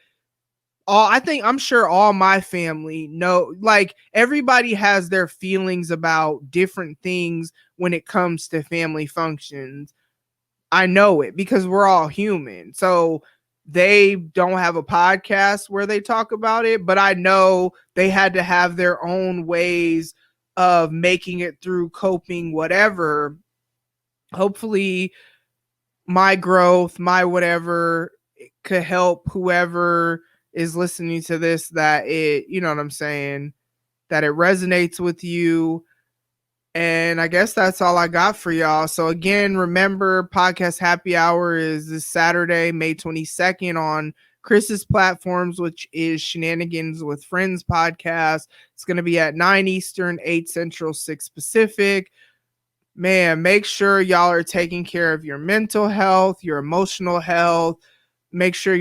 I'm sure all my family know, like everybody has their feelings about different things when it comes to family functions. I know it because we're all human. So they don't have a podcast where they talk about it, but I know they had to have their own ways of making it through, coping, whatever. Hopefully my growth, my whatever could help whoever is listening to this, that it, you know what I'm saying, that it resonates with you. And I guess that's all I got for y'all. So again, remember, podcast happy hour is this Saturday, May 22nd on Khris's platforms, which is Shenanigans with Friends podcast. It's going to be at 9 Eastern, 8 Central, 6 Pacific. Man, make sure y'all are taking care of your mental health, your emotional health. Make sure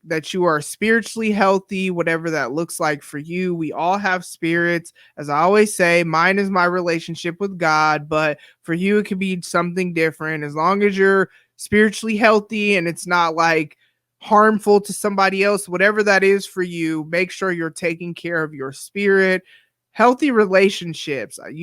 that you are spiritually healthy, whatever that looks like for you. We all have spirits. As I always say, mine is my relationship with God, but for you, it could be something different. As long as you're spiritually healthy and it's not like harmful to somebody else, whatever that is for you, make sure you're taking care of your spirit. Healthy relationships, I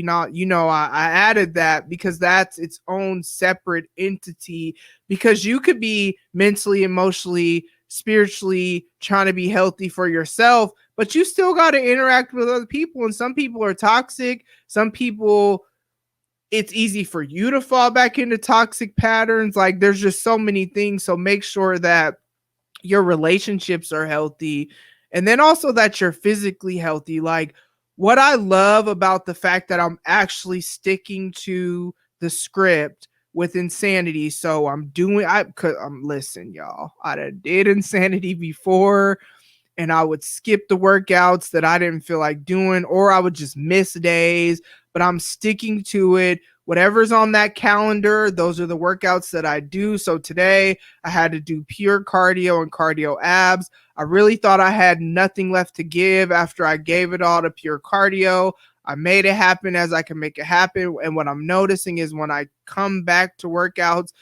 added that because that's its own separate entity, because you could be mentally, emotionally, spiritually trying to be healthy for yourself, but you still got to interact with other people. And some people are toxic. Some people, it's easy for you to fall back into toxic patterns. Like there's just so many things. So make sure that your relationships are healthy, and then also that you're physically healthy. Like what I love about the fact that I'm actually sticking to the script with Insanity. So listen, y'all, I did Insanity before, and I would skip the workouts that I didn't feel like doing, or I would just miss days, but I'm sticking to it. Whatever's on that calendar, those are the workouts that I do. So today I had to do pure cardio and cardio abs. I really thought I had nothing left to give after I gave it all to pure cardio. I made it happen as I can make it happen. And what I'm noticing is when I come back to workouts,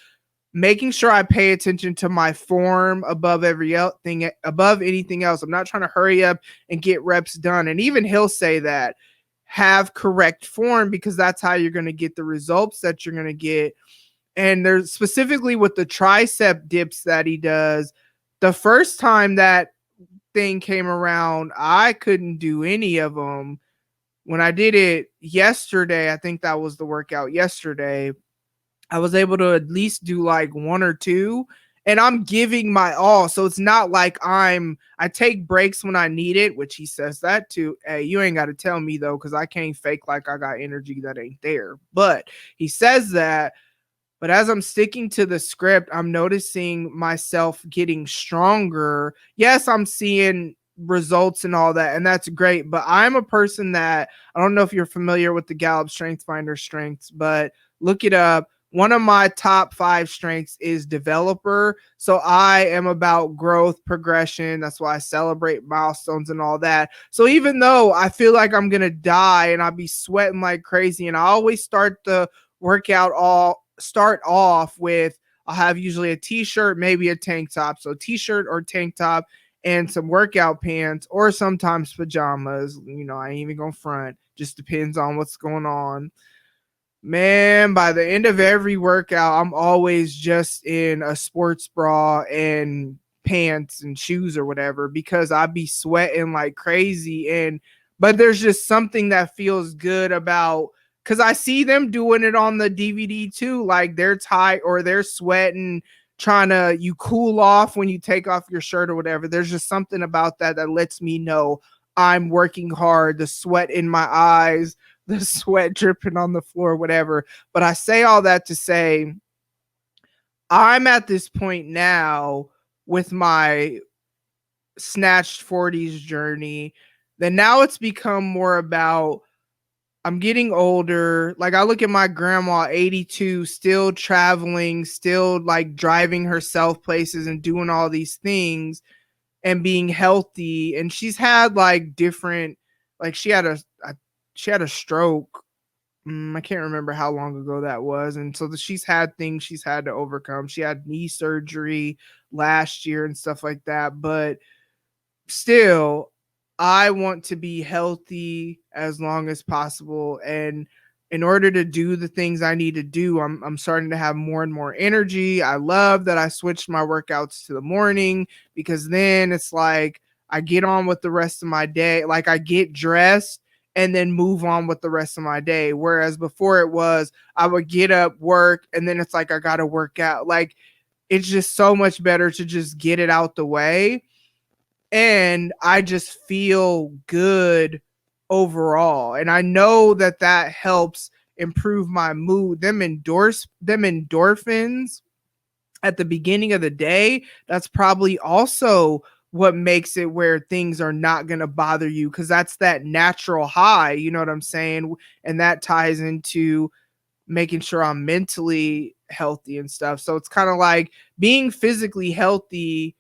making sure I pay attention to my form above anything else. I'm not trying to hurry up and get reps done. And even he'll say that, have correct form, because that's how you're going to get the results that you're going to get. And there's specifically with the tricep dips that he does. The first time that thing came around, I couldn't do any of them. When I did it yesterday, I think that was the workout yesterday, I was able to at least do like one or two, and I'm giving my all. So it's not like I take breaks when I need it, which he says that too. Hey, you ain't got to tell me though, because I can't fake like I got energy that ain't there. But he says that. But as I'm sticking to the script, I'm noticing myself getting stronger. Yes, I'm seeing results and all that, and that's great. But I'm a person that, I don't know if you're familiar with the Gallup Strength Finder strengths, but look it up. One of my top 5 strengths is developer. So I am about growth, progression. That's why I celebrate milestones and all that. So even though I feel like I'm going to die and I'll be sweating like crazy, and I always start off with, I'll have usually a t-shirt, maybe a tank top. So t-shirt or tank top and some workout pants, or sometimes pajamas. I ain't even gonna front. Just depends on what's going on. Man, by the end of every workout, I'm always just in a sports bra and pants and shoes or whatever because I be sweating like crazy. But there's just something that feels good about because I see them doing it on the DVD too. Like they're tight or they're sweating, trying to you cool off when you take off your shirt or whatever. There's just something about that that lets me know I'm working hard, the sweat in my eyes, the sweat dripping on the floor, whatever. But I say all that to say, I'm at this point now with my snatched 40s journey that now it's become more about I'm getting older. Like I look at my grandma, 82, still traveling, still like driving herself places and doing all these things and being healthy. And she's had like different, like she had a stroke. I can't remember how long ago that was. And so she's had things she's had to overcome. She had knee surgery last year and stuff like that. But still, I want to be healthy as long as possible. And in order to do the things I need to do, I'm starting to have more and more energy. I love that I switched my workouts to the morning because then it's like I get on with the rest of my day. Like I get dressed and then move on with the rest of my day. Whereas before it was I would get up, work, and then it's like I got to work out. Like it's just so much better to just get it out the way. And I just feel good overall. And I know that that helps improve my mood. Them endorphins at the beginning of the day, that's probably also what makes it where things are not going to bother you because that's that natural high. You know what I'm saying? And that ties into making sure I'm mentally healthy and stuff. So it's kind of like being physically healthy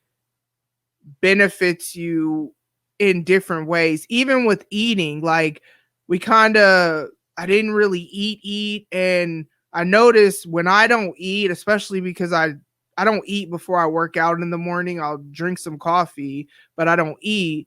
benefits you in different ways, even with eating. Like I didn't really eat. And I noticed when I don't eat, especially because I don't eat before I work out in the morning, I'll drink some coffee, but I don't eat.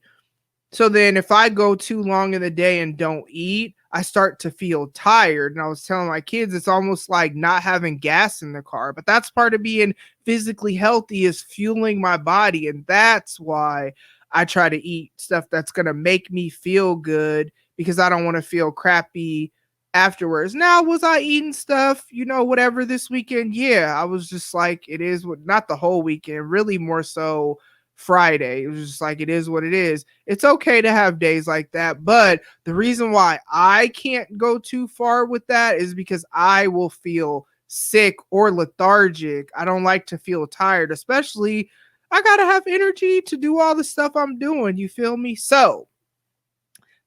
So then if I go too long in the day and don't eat, I start to feel tired. And I was telling my kids, it's almost like not having gas in the car. But that's part of being physically healthy is fueling my body. And that's why I try to eat stuff that's going to make me feel good because I don't want to feel crappy afterwards. Now, was I eating stuff, whatever this weekend? Yeah, I was just like, it is what, not the whole weekend, really more so Friday. It was just like, it is what it is. It's okay to have days like that. But the reason why I can't go too far with that is because I will feel sick or lethargic. I don't like to feel tired, especially I got to have energy to do all the stuff I'm doing. You feel me? So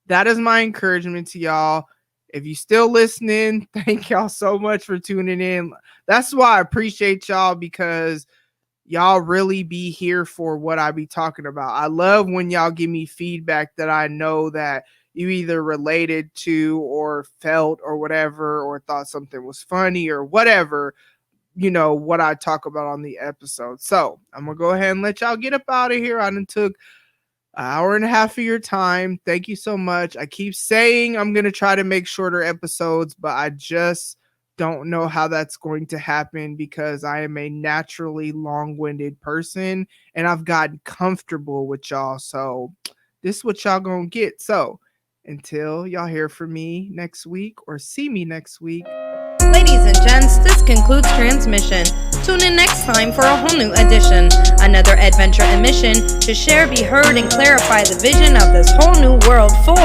that is my encouragement to y'all. If you still listening, thank y'all so much for tuning in. That's why I appreciate y'all because y'all really be here for what I be talking about. I love when y'all give me feedback that I know that you either related to or felt or whatever, or thought something was funny or whatever, what I talk about on the episode. So I'm going to go ahead and let y'all get up out of here. I done took an hour and a half of your time. Thank you so much. I keep saying I'm going to try to make shorter episodes, but I just don't know how that's going to happen because I am a naturally long-winded person and I've gotten comfortable with y'all. So this is what y'all gonna get. So until y'all hear from me next week or see me next week. Ladies and gents, this concludes transmission. Tune in next time for a whole new edition. Another adventure and mission to share, be heard, and clarify the vision of this whole new world for